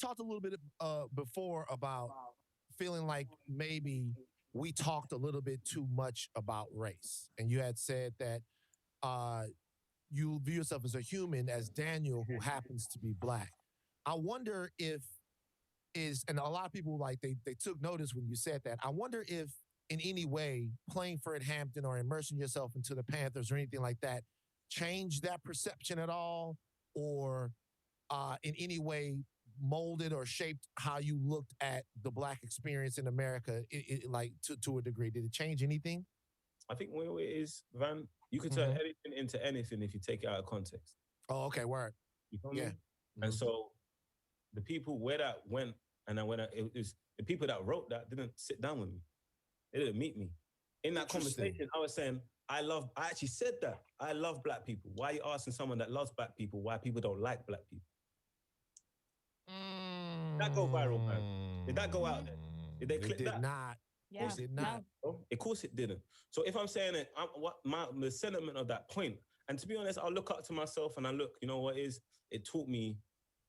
talked a little bit before about feeling like maybe we talked a little bit too much about race, and you had said that uh, you view yourself as a human, as Daniel, who happens to be black. I wonder if and a lot of people like they took notice when you said that. I wonder if in any way playing for at Hampton or immersing yourself into the Panthers or anything like that changed that perception at all, or in any way molded or shaped how you looked at the black experience in America, like to a degree. Did it change anything? I think what it is, Van, you can turn Mm-hmm. anything into anything if you take it out of context. Oh, okay, word. You feel Yeah. me? And Mm-hmm. so the people where that went, and then it was the people that wrote that didn't sit down with me. They didn't meet me. In that conversation, I was saying, I actually said that. I love black people. Why are you asking someone that loves black people why people don't like black people? Did that go viral, man? Did that go out there? Did they click It did that? not. Yeah. It did not. No. Of course it didn't. So if I'm saying it, the sentiment of that point, and to be honest, I'll look up to myself and I look, you know what is? It taught me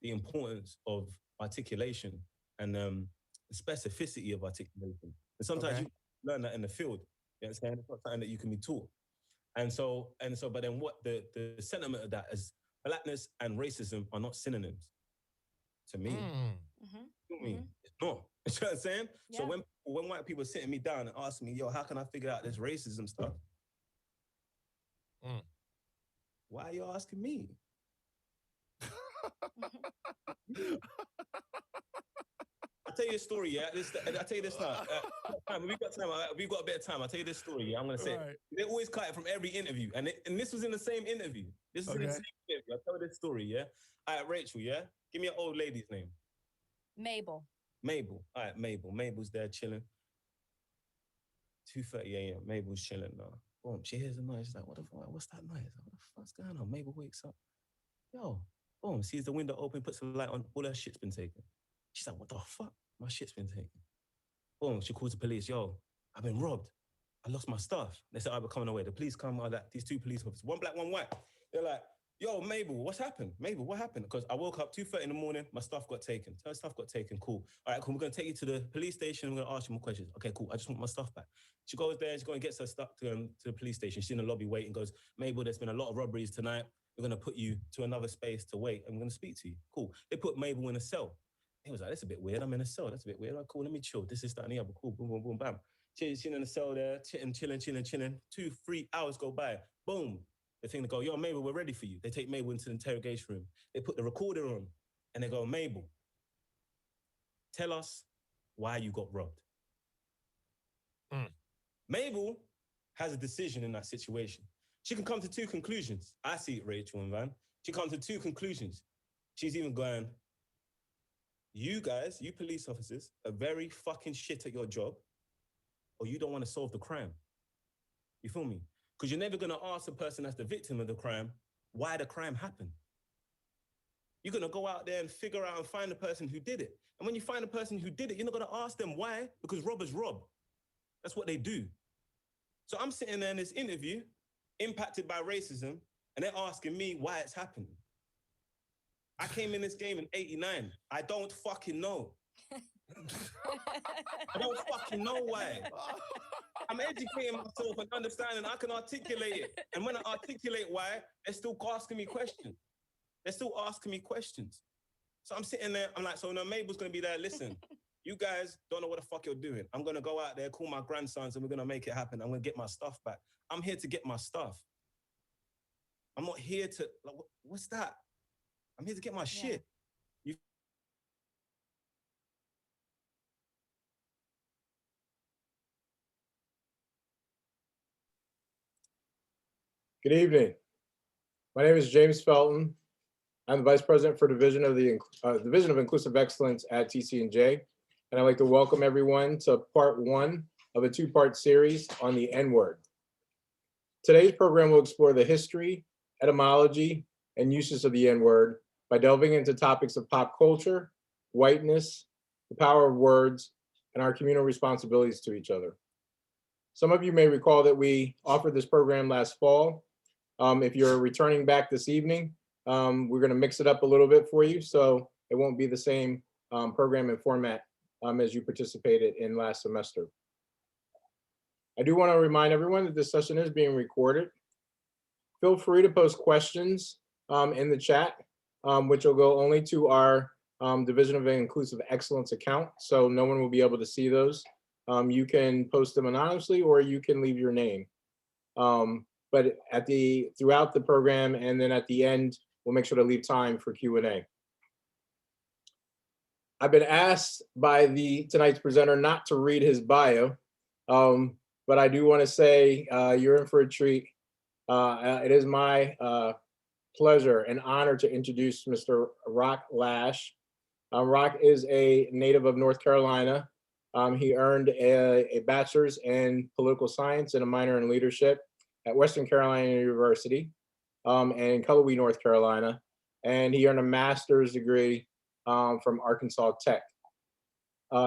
the importance of articulation and the specificity of articulation. And sometimes you learn that in the field. You understand? It's not something that you can be taught. But then what the sentiment of that is blackness and racism are not synonyms to me. It's not. You know what I'm saying? Yeah. So when white people are sitting me down and asking me, yo, how can I figure out this racism stuff? Why are you asking me? I'll tell you a story, yeah? I'll tell you this now. We've got time. We've got a bit of time. I'll tell you this story, yeah? I'm going to say it. They always cut it from every interview. And this was in the same interview. This is in the same interview. I'll tell you this story, yeah? All right, Rachel, yeah? Give me an old lady's name. Mabel. All right, Mabel. Mabel's there chilling. 2:30 a.m. Mabel's chilling now. Boom, she hears a noise. She's like, what the fuck? What's that noise? What the fuck's going on? Mabel wakes up. Yo, boom, sees the window open, puts the light on. All her shit's been taken. She's like, what the fuck? My shit's been taken. Boom, she calls the police. Yo, I've been robbed. I lost my stuff. They said, we're coming away. The police come out, these two police officers, one black, one white. They're like, yo, Mabel, what's happened? Mabel, what happened? Because I woke up 2:30 in the morning, my stuff got taken. Her stuff got taken, cool. All right, cool, we're going to take you to the police station. We're going to ask you more questions. Okay, cool, I just want my stuff back. She goes there, she goes and gets her stuff to the police station. She's in the lobby waiting, goes, Mabel, there's been a lot of robberies tonight. We're going to put you to another space to wait, and we're going to speak to you. Cool. They put Mabel in a cell. He was like, that's a bit weird. I'm in a cell. That's a bit weird. Like, cool, let me chill. This is that and the other. Cool, boom, boom, boom, bam. She's in the cell there, chilling. 2-3 hours go by. Boom. The thing, they go, yo, Mabel, we're ready for you. They take Mabel into the interrogation room. They put the recorder on and they go, Mabel, tell us why you got robbed. Mabel has a decision in that situation. She can come to two conclusions. I see it, Rachel and Van. She comes to two conclusions. She's even going, you guys, you police officers, are very fucking shit at your job, or you don't want to solve the crime. You feel me? Because you're never going to ask the person that's the victim of the crime why the crime happened. You're going to go out there and figure out and find the person who did it. And when you find the person who did it, you're not going to ask them why, because robbers rob. That's what they do. So I'm sitting there in this interview, impacted by racism, and they're asking me why it's happening. I came in this game in 89. I don't fucking know. I don't fucking know why. I'm educating myself and understanding I can articulate it. And when I articulate why, they're still asking me questions. So I'm sitting there, I'm like, so now Mabel's going to be there, listen, you guys don't know what the fuck you're doing. I'm going to go out there, call my grandsons, and we're going to make it happen. I'm going to get my stuff back. I'm here to get my stuff. I'm not here to, like, what's that? I'm here to get my shit. Good evening. My name is James Felton. I'm the Vice President for Division of Inclusive Excellence at TCNJ, and I'd like to welcome everyone to part one of a two-part series on the N-word. Today's program will explore the history, etymology, and uses of the N-word by delving into topics of pop culture, whiteness, the power of words, and our communal responsibilities to each other. Some of you may recall that we offered this program last fall. If you're returning back this evening, we're going to mix it up a little bit for you, so it won't be the same program and format as you participated in last semester. I do want to remind everyone that this session is being recorded. Feel free to post questions in the chat, which will go only to our Division of Inclusive Excellence account, so no one will be able to see those. You can post them anonymously, or you can leave your name. But throughout the program, and then at the end, we'll make sure to leave time for Q&A. I've been asked by tonight's presenter not to read his bio, but I do want to say you're in for a treat. It is my pleasure and honor to introduce Mr. RahK Lash. RahK is a native of North Carolina. He earned a bachelor's in political science and a minor in leadership at Western Carolina University in Cullowhee, North Carolina. And he earned a master's degree from Arkansas Tech.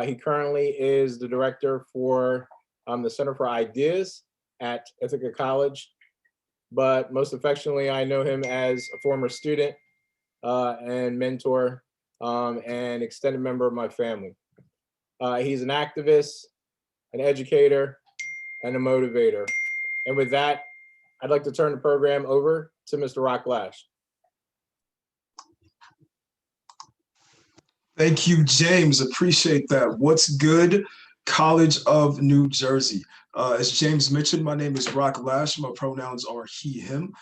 He currently is the director for the Center for Ideas at Ithaca College. But most affectionately, I know him as a former student and mentor and extended member of my family. He's an activist, an educator, and a motivator. And with that, I'd like to turn the program over to Mr. RahK Lash. Thank you, James. Appreciate that. What's good, College of New Jersey? As James mentioned, my name is RahK Lash. My pronouns are he, him.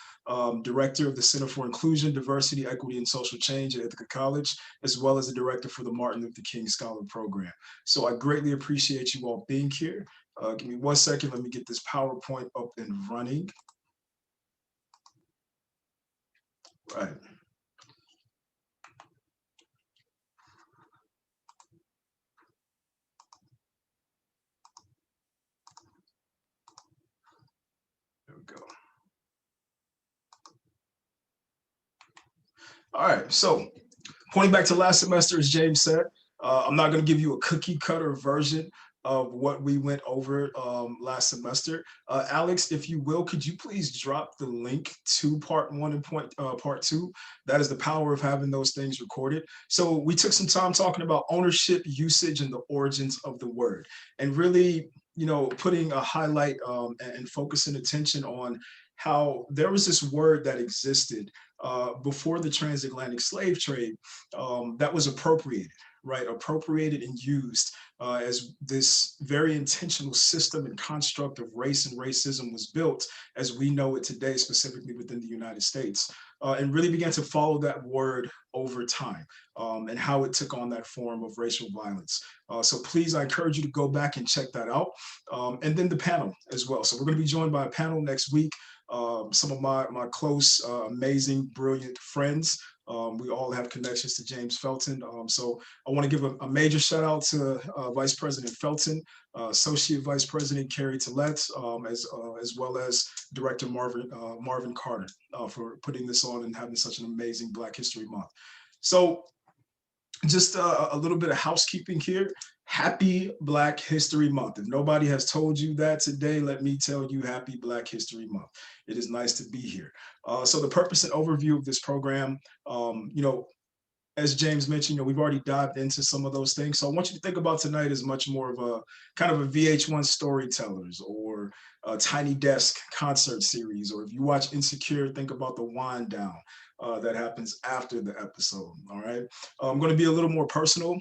Director of the Center for Inclusion, Diversity, Equity, and Social Change at Ithaca College, as well as the director for the Martin Luther King Scholar Program. So I greatly appreciate you all being here. Give me 1 second. Let me get this PowerPoint up and running. Right. There we go. All right, so pointing back to last semester, as James said, I'm not going to give you a cookie cutter version of what we went over last semester. Alex, if you will, could you please drop the link to part 1 and part 2? That is the power of having those things recorded. So we took some time talking about ownership, usage, and the origins of the word, and really, you know, putting a highlight and focusing attention on how there was this word that existed before the transatlantic slave trade that was appropriated, right? Appropriated and used as this very intentional system and construct of race and racism was built as we know it today, specifically within the United States, and really began to follow that word over time and how it took on that form of racial violence. So please, I encourage you to go back and check that out. And then the panel as well. So we're going to be joined by a panel next week. Some of my close, amazing, brilliant friends. We all have connections to James Felton. So I want to give a major shout out to Vice President Felton, Associate Vice President Carrie Tillett, as well as Director Marvin Carter for putting this on and having such an amazing Black History Month. So just a little bit of housekeeping here. Happy Black History Month. If nobody has told you that today, let me tell you, happy Black History Month. It is nice to be here. So the purpose and overview of this program, you know, as James mentioned, you know, we've already dived into some of those things. So I want you to think about tonight as much more of a kind of a VH1 Storytellers or a Tiny Desk concert series, or if you watch Insecure, think about the wind down that happens after the episode. All right, I'm going to be a little more personal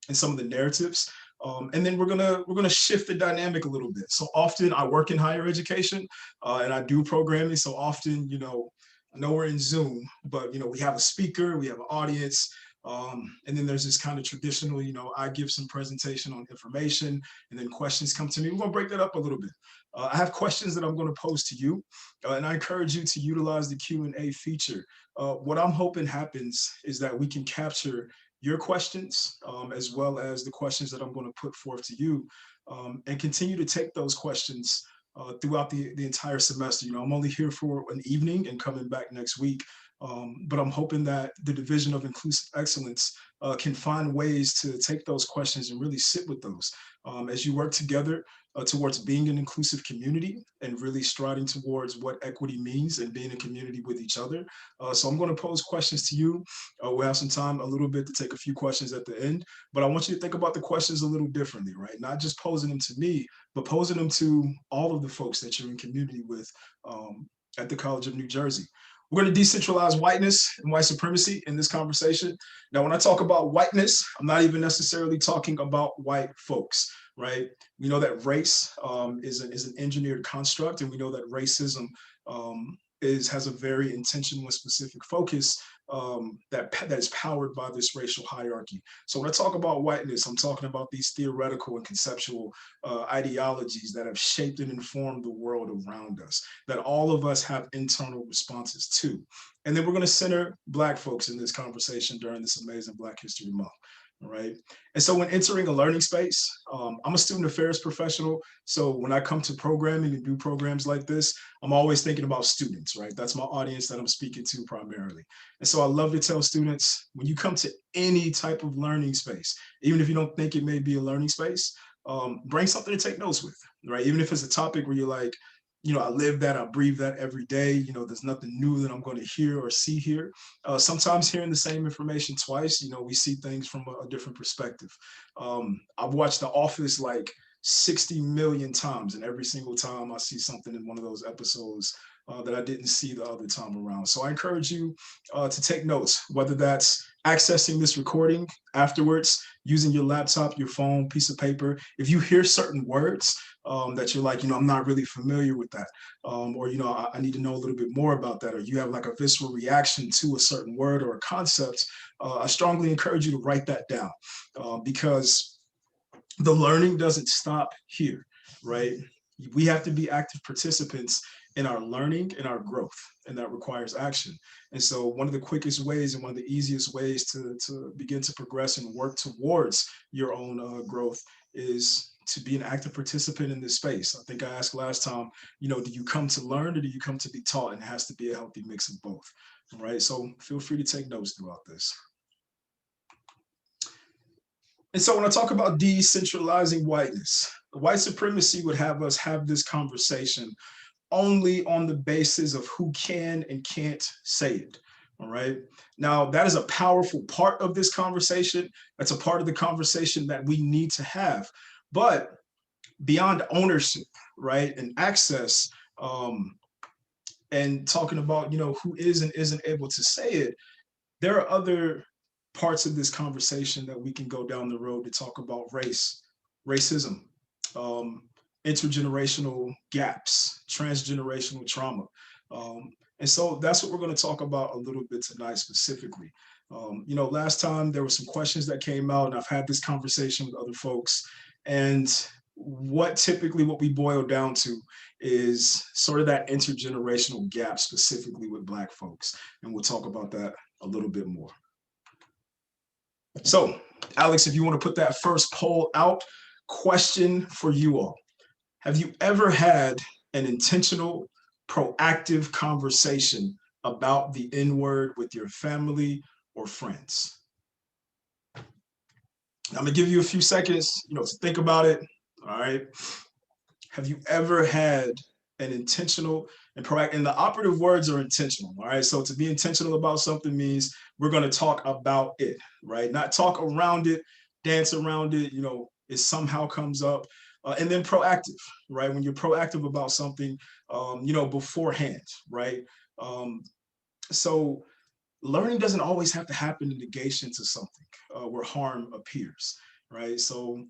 in some of the narratives, and then we're gonna shift the dynamic a little bit. So often I work in higher education and I do programming. So often, you know, I know we're in Zoom, but you know, we have a speaker, we have an audience, and then there's this kind of traditional, you know, I give some presentation on information and then questions come to me. We're gonna break that up a little bit. I have questions that I'm gonna pose to you, and I encourage you to utilize the Q&A feature. What I'm hoping happens is that we can capture your questions as well as the questions that I'm gonna put forth to you, and continue to take those questions throughout the entire semester. You know, I'm only here for an evening and coming back next week. But I'm hoping that the Division of Inclusive Excellence can find ways to take those questions and really sit with those as you work together towards being an inclusive community and really striding towards what equity means and being a community with each other. So I'm going to pose questions to you. We'll have some time a little bit to take a few questions at the end, but I want you to think about the questions a little differently, right? Not just posing them to me, but posing them to all of the folks that you're in community with at the College of New Jersey. We're going to decentralize whiteness and white supremacy in this conversation. Now, when I talk about whiteness, I'm not even necessarily talking about white folks, right? We know that race is an engineered construct, and we know that racism has a very intentional and specific focus that is powered by this racial hierarchy. So when I talk about whiteness, I'm talking about these theoretical and conceptual ideologies that have shaped and informed the world around us, that all of us have internal responses to. And then we're going to center Black folks in this conversation during this amazing Black History Month. All right. And so when entering a learning space, I'm a student affairs professional. So when I come to programming and do programs like this, I'm always thinking about students, right? That's my audience that I'm speaking to primarily. And so I love to tell students, when you come to any type of learning space, even if you don't think it may be a learning space, bring something to take notes with, right? Even if it's a topic where you're like, you know, I live that, I breathe that every day. You know, there's nothing new that I'm going to hear or see here. Sometimes hearing the same information twice, you know, we see things from a different perspective. I've watched The Office like 60 million times, and every single time I see something in one of those episodes that I didn't see the other time around. So I encourage you to take notes, whether that's accessing this recording afterwards, using your laptop, your phone, piece of paper. If you hear certain words that you're like, you know, I'm not really familiar with that, or, you know, I need to know a little bit more about that, or you have like a visceral reaction to a certain word or a concept, I strongly encourage you to write that down because the learning doesn't stop here, right? We have to be active participants in our learning and our growth, and that requires action. And so one of the quickest ways and one of the easiest ways to begin to progress and work towards your own growth is to be an active participant in this space. I think I asked last time, you know, do you come to learn or do you come to be taught? And it has to be a healthy mix of both, all right? So feel free to take notes throughout this. And so when I talk about decentralizing whiteness, white supremacy would have us have this conversation only on the basis of who can and can't say it. All right. Now, that is a powerful part of this conversation. That's a part of the conversation that we need to have. But beyond ownership, right, and access, and talking about, you know, who is and isn't able to say it, there are other parts of this conversation that we can go down the road to talk about race, racism, intergenerational gaps, transgenerational trauma. And so that's what we're going to talk about a little bit tonight specifically. You know, last time there were some questions that came out, and I've had this conversation with other folks. And what we boil down to is sort of that intergenerational gap, specifically with Black folks. And we'll talk about that a little bit more. So, Alex, if you want to put that first poll out, question for you all. Have you ever had an intentional, proactive conversation about the N-word with your family or friends? I'm gonna give you a few seconds, you know, to think about it. All right. Have you ever had an intentional and proactive, and the operative words are intentional. All right. So to be intentional about something means we're going to talk about it, right? Not talk around it, dance around it, you know, it somehow comes up. And then proactive, right? When you're proactive about something, you know, beforehand, right? So learning doesn't always have to happen in negation to something where harm appears, right? So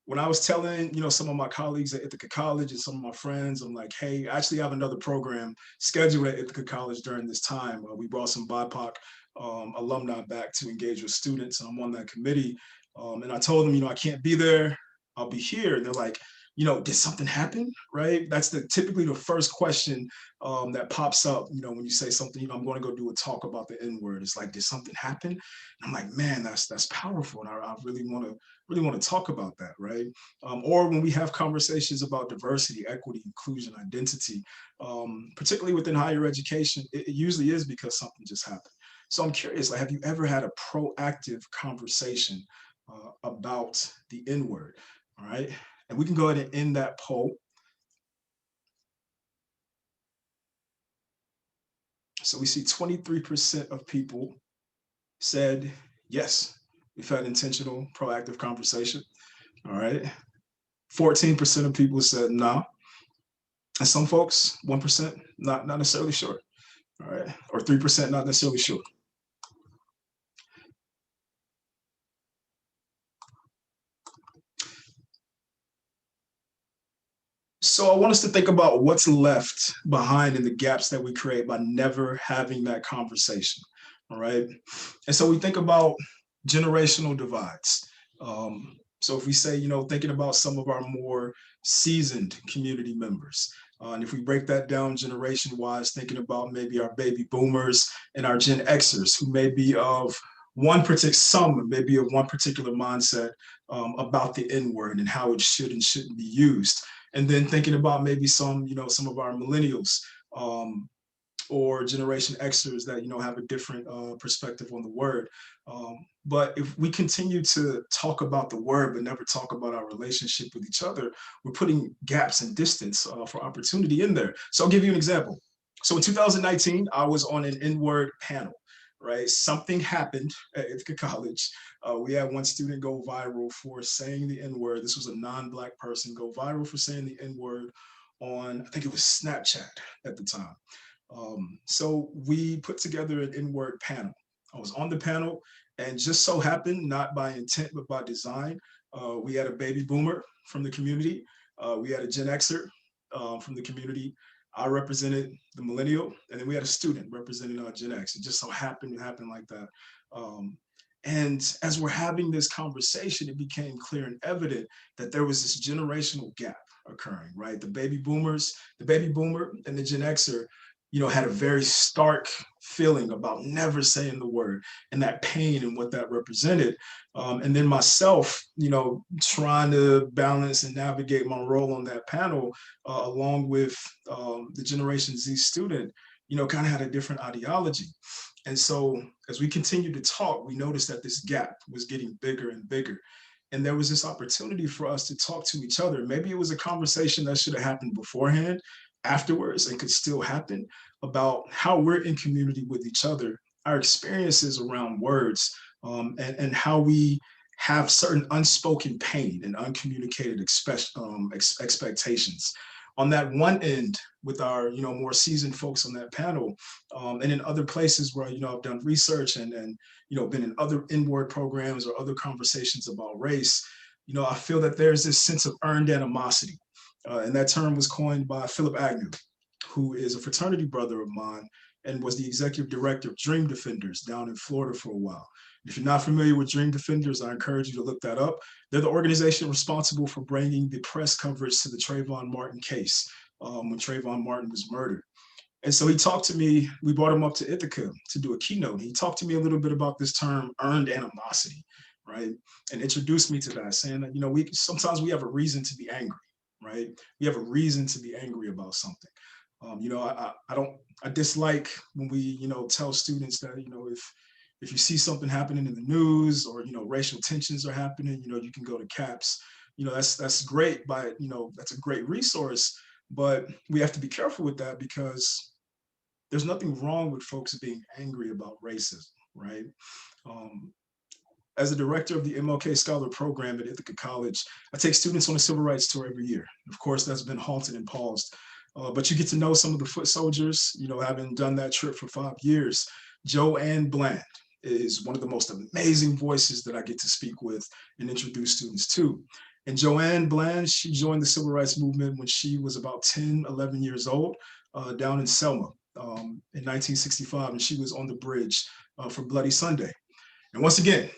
when I was telling, you know, some of my colleagues at Ithaca College and some of my friends, I'm like, hey, I actually have another program scheduled at Ithaca College during this time. We brought some BIPOC alumni back to engage with students, and I'm on that committee. And I told them, you know, I can't be there, I'll be here. And they're like, did something happen, right? That's typically the first question that pops up, when you say something, I'm going to go do a talk about the N-word. It's like, did something happen? And I'm like, man, that's powerful. And I really want to talk about that, right? Or when we have conversations about diversity, equity, inclusion, identity, particularly within higher education, it usually is because something just happened. So I'm curious, like, have you ever had a proactive conversation about the N-word? All right. And we can go ahead and end that poll. So we see 23% of people said, yes, we've had intentional, proactive conversation. All right. 14% of people said no. Nah. And some folks, 1%, not necessarily sure. All right. Or 3% not necessarily sure. So I want us to think about what's left behind in the gaps that we create by never having that conversation. All right. And so we think about generational divides. So if we say, thinking about some of our more seasoned community members, and if we break that down generation wise, thinking about maybe our baby boomers and our Gen Xers who may be of one particular mindset about the N-word and how it should and shouldn't be used. And then thinking about maybe some of our millennials or Generation Xers that, have a different perspective on the word. But if we continue to talk about the word, but never talk about our relationship with each other, we're putting gaps and distance for opportunity in there. So I'll give you an example. So in 2019, I was on an N-word panel, right? Something happened at Ithaca College. We had one student go viral for saying the N-word. This was a non-Black person go viral for saying the N-word on, I think it was Snapchat at the time. So we put together an N-word panel. I was on the panel, and just so happened, not by intent, but by design, we had a baby boomer from the community. We had a Gen Xer from the community. I represented the millennial, and then we had a student representing Gen X. It just so happened like that. And as we're having this conversation, it became clear and evident that there was this generational gap occurring, right? The baby boomer and the Gen Xer, had a very stark feeling about never saying the word and that pain and what that represented. And then myself, trying to balance and navigate my role on that panel, along with the Generation Z student, kind of had a different ideology. And so as we continued to talk, we noticed that this gap was getting bigger and bigger. And there was this opportunity for us to talk to each other. Maybe it was a conversation that should have happened beforehand, afterwards, and could still happen, about how we're in community with each other, our experiences around words, and how we have certain unspoken pain and uncommunicated expectations. On that one end, with our more seasoned folks on that panel, and in other places where I've done research and been in other N-word programs or other conversations about race, I feel that there's this sense of earned animosity. And that term was coined by Philip Agnew, who is a fraternity brother of mine and was the executive director of Dream Defenders down in Florida for a while. If you're not familiar with Dream Defenders, I encourage you to look that up. They're the organization responsible for bringing the press coverage to the Trayvon Martin case when Trayvon Martin was murdered. And so he talked to me, we brought him up to Ithaca to do a keynote. He talked to me a little bit about this term, earned animosity, right? And introduced me to that, saying that, sometimes we have a reason to be angry, right? We have a reason to be angry about something. I dislike when we, tell students that, if you see something happening in the news or, racial tensions are happening, you can go to CAPS. That's great, but, that's a great resource, but we have to be careful with that because there's nothing wrong with folks being angry about racism, right? As the director of the MLK Scholar Program at Ithaca College, I take students on a civil rights tour every year. Of course, that's been halted and paused. But you get to know some of the foot soldiers, having done that trip for 5 years. Joanne Bland is one of the most amazing voices that I get to speak with and introduce students to. And Joanne Bland, she joined the civil rights movement when she was about 10, 11 years old, down in Selma in 1965. And she was on the bridge for Bloody Sunday. And once again,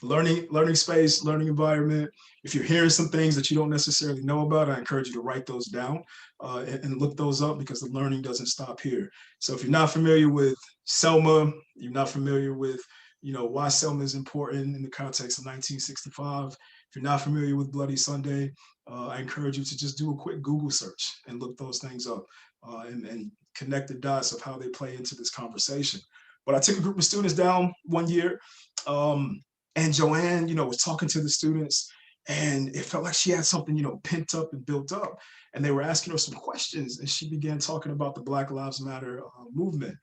learning space, learning environment. If you're hearing some things that you don't necessarily know about, I encourage you to write those down and look those up, because the learning doesn't stop here. So if you're not familiar with Selma, you're not familiar with, why Selma is important in the context of 1965. If you're not familiar with Bloody Sunday, I encourage you to just do a quick Google search and look those things up and connect the dots of how they play into this conversation. But I took a group of students down one year, and Joanne, was talking to the students, and it felt like she had something, pent up and built up. And they were asking her some questions, and she began talking about the Black Lives Matter movement.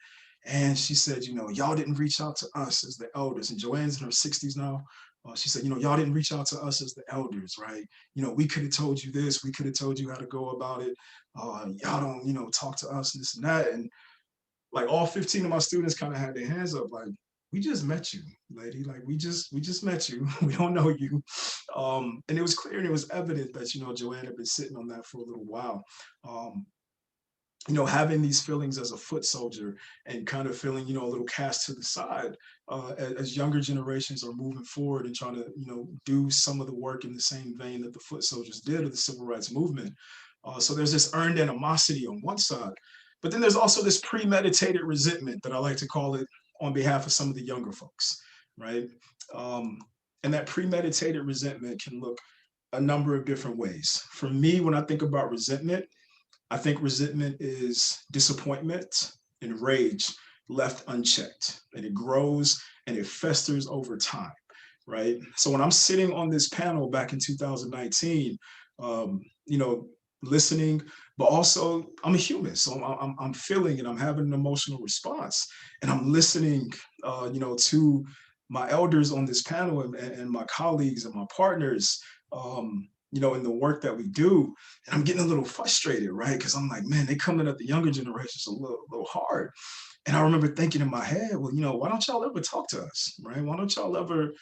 And she said, y'all didn't reach out to us as the elders. And Joanne's in her 60s now. She said, y'all didn't reach out to us as the elders, right? We could have told you this. We could have told you how to go about it. Y'all don't, talk to us, this and that. And like all 15 of my students kind of had their hands up, like, we just met you, lady. Like we just met you. We don't know you. And it was clear and it was evident that, Joanne had been sitting on that for a little while. Having these feelings as a foot soldier and kind of feeling, a little cast to the side as younger generations are moving forward and trying to, do some of the work in the same vein that the foot soldiers did of the civil rights movement. So there's this earned animosity on one side, but then there's also this premeditated resentment that I like to call it on behalf of some of the younger folks, right? And that premeditated resentment can look a number of different ways. For me, when I think about resentment, I think resentment is disappointment and rage left unchecked, and it grows and it festers over time, right? So when I'm sitting on this panel back in 2019, listening, but also I'm a human, so I'm feeling and I'm having an emotional response, and I'm listening, to my elders on this panel and my colleagues and my partners, in the work that we do, and I'm getting a little frustrated, right? Because I'm like, man, they coming at the younger generations a little hard. And I remember thinking in my head, well, why don't y'all ever talk to us, right? Why don't y'all ever,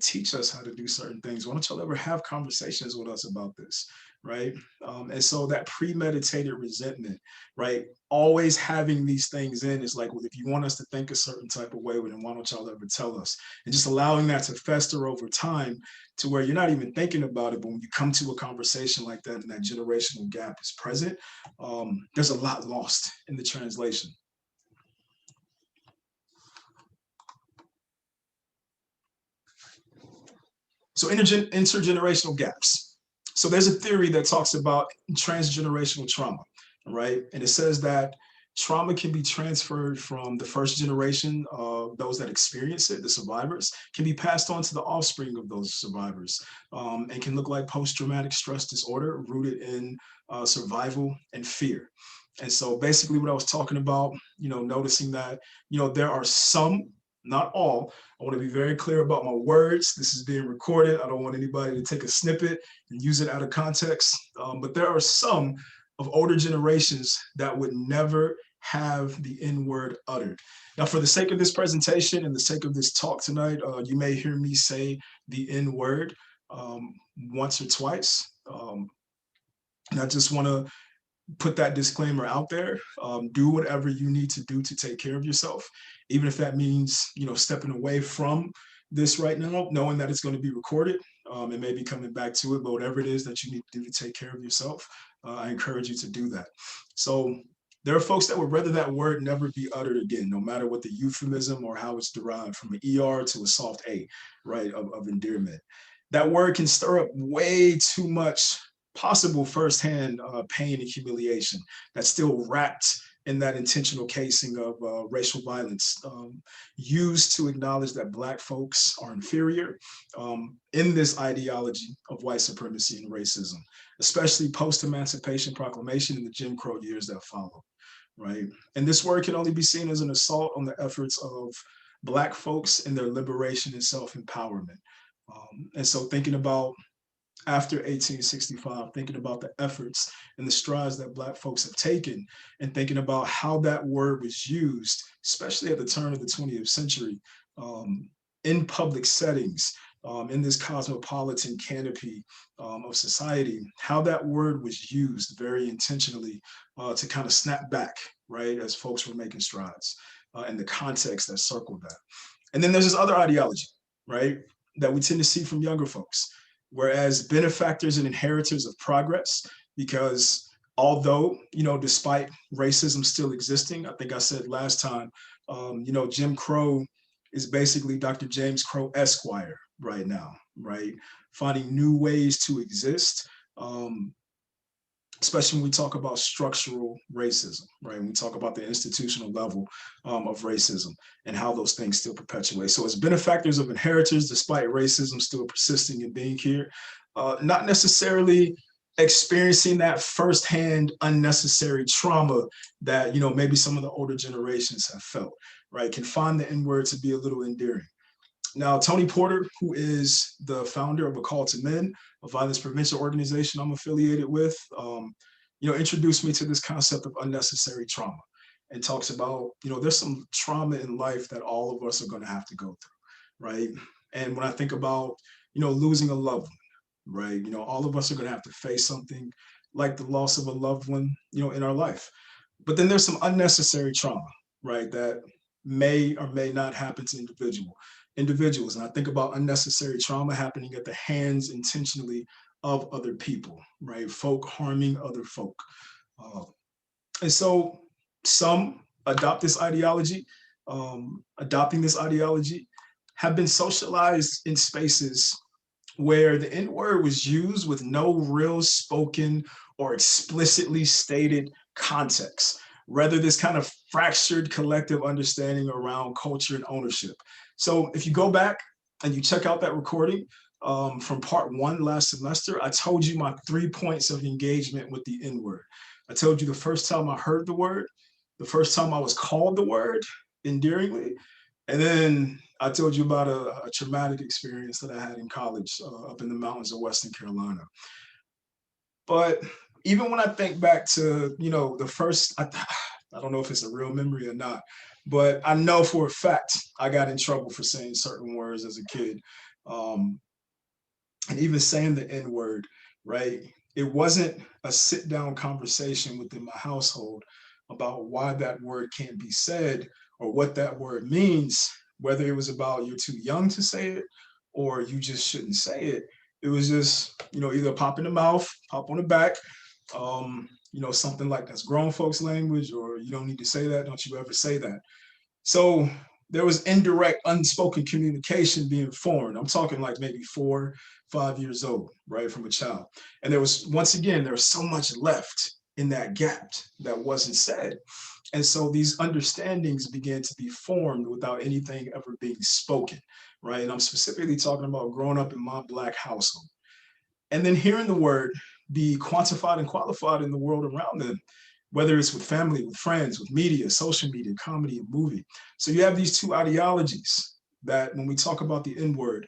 teach us how to do certain things? Why don't y'all ever have conversations with us about this, right? And so that premeditated resentment, right? Always having these things in is like, well, if you want us to think a certain type of way, well, then why don't y'all ever tell us? And just allowing that to fester over time to where you're not even thinking about it, but when you come to a conversation like that and that generational gap is present, there's a lot lost in the translation. So intergenerational gaps. So there's a theory that talks about transgenerational trauma, right? And it says that trauma can be transferred from the first generation of those that experience it, the survivors, can be passed on to the offspring of those survivors, and can look like post-traumatic stress disorder rooted in survival and fear. And so basically what I was talking about, noticing that, there are some, not all. I want to be very clear about my words. This is being recorded. I don't want anybody to take a snippet and use it out of context. But there are some of older generations that would never have the N-word uttered. Now, for the sake of this presentation and the sake of this talk tonight, you may hear me say the N-word once or twice. And I just want to put that disclaimer out there. Do whatever you need to do to take care of yourself, even if that means, stepping away from this right now, knowing that it's going to be recorded, and maybe coming back to it, but whatever it is that you need to do to take care of yourself, I encourage you to do that. So there are folks that would rather that word never be uttered again, no matter what the euphemism or how it's derived from an ER to a soft A, right, of endearment. That word can stir up way too much possible firsthand pain and humiliation that's still wrapped in that intentional casing of racial violence, used to acknowledge that Black folks are inferior in this ideology of white supremacy and racism, especially post-Emancipation Proclamation and the Jim Crow years that follow, right? And this word can only be seen as an assault on the efforts of Black folks in their liberation and self-empowerment. And so thinking about after 1865, thinking about the efforts and the strides that Black folks have taken, and thinking about how that word was used, especially at the turn of the 20th century, in public settings, in this cosmopolitan canopy of society, how that word was used very intentionally to kind of snap back, right, as folks were making strides, and the context that circled that. And then there's this other ideology, right? that we tend to see from younger folks, whereas benefactors and inheritors of progress, because although, despite racism still existing, I think I said last time, Jim Crow is basically Dr. James Crow Esquire right now, right? Finding new ways to exist, especially when we talk about structural racism, right? When we talk about the institutional level of racism and how those things still perpetuate. So as benefactors of inheritors, despite racism still persisting and being here, not necessarily experiencing that firsthand unnecessary trauma that, maybe some of the older generations have felt, right? Can find the N-word to be a little endearing. Now, Tony Porter, who is the founder of A Call to Men, a violence prevention organization I'm affiliated with, introduced me to this concept of unnecessary trauma and talks about, there's some trauma in life that all of us are going to have to go through, right? And when I think about, losing a loved one, right, all of us are going to have to face something like the loss of a loved one, in our life. But then there's some unnecessary trauma, right, that may or may not happen to individuals. And I think about unnecessary trauma happening at the hands intentionally of other people, right? Folk harming other folk. And so some adopt this ideology, adopting this ideology, have been socialized in spaces where the N-word was used with no real spoken or explicitly stated context, rather this kind of fractured collective understanding around culture and ownership. So if you go back and you check out that recording from part 1 last semester, I told you my 3 points of engagement with the N-word. I told you the first time I heard the word, the first time I was called the word endearingly, and then I told you about a traumatic experience that I had in college up in the mountains of Western Carolina. But even when I think back to, the first, I don't know if it's a real memory or not, but I know for a fact I got in trouble for saying certain words as a kid. And even saying the N-word, right? It wasn't a sit-down conversation within my household about why that word can't be said or what that word means, whether it was about you're too young to say it or you just shouldn't say it. It was just, either pop in the mouth, pop on the back, something like that's grown folks language, or you don't need to say that, don't you ever say that. So there was indirect, unspoken communication being formed. I'm talking like maybe 4, 5 years old, right, from a child. And there was, once again, there was so much left in that gap that wasn't said. And so these understandings began to be formed without anything ever being spoken, right? And I'm specifically talking about growing up in my Black household. And then hearing the word be quantified and qualified in the world around them, whether it's with family, with friends, with media, social media, comedy, and movie. So you have these two ideologies that when we talk about the N-word,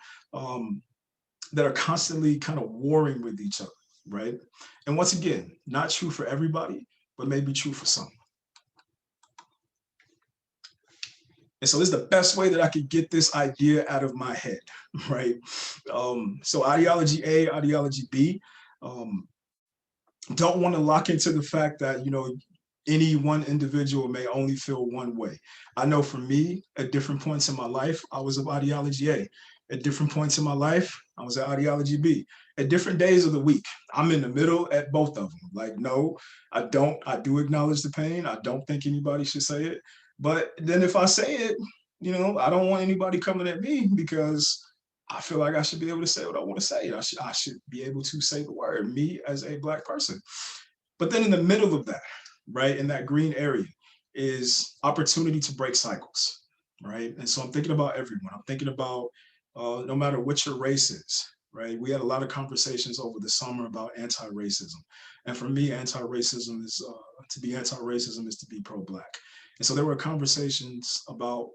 that are constantly kind of warring with each other, right? And once again, not true for everybody, but maybe true for some. And so this is the best way that I could get this idea out of my head, right? So ideology A, ideology B, don't want to lock into the fact that, any one individual may only feel one way. I know for me, at different points in my life, I was of ideology A. At different points in my life, I was at ideology B. At different days of the week, I'm in the middle at both of them. Like, no, I don't. I do acknowledge the pain. I don't think anybody should say it. But then if I say it, I don't want anybody coming at me because I feel like I should be able to say what I want to say. I should be able to say the word, me as a Black person. But then in the middle of that, right, in that green area, is opportunity to break cycles, right? And so I'm thinking about everyone. I'm thinking about no matter what your race is, right? We had a lot of conversations over the summer about anti-racism. And for me, anti-racism is, to be anti-racism is to be pro-Black. And so there were conversations about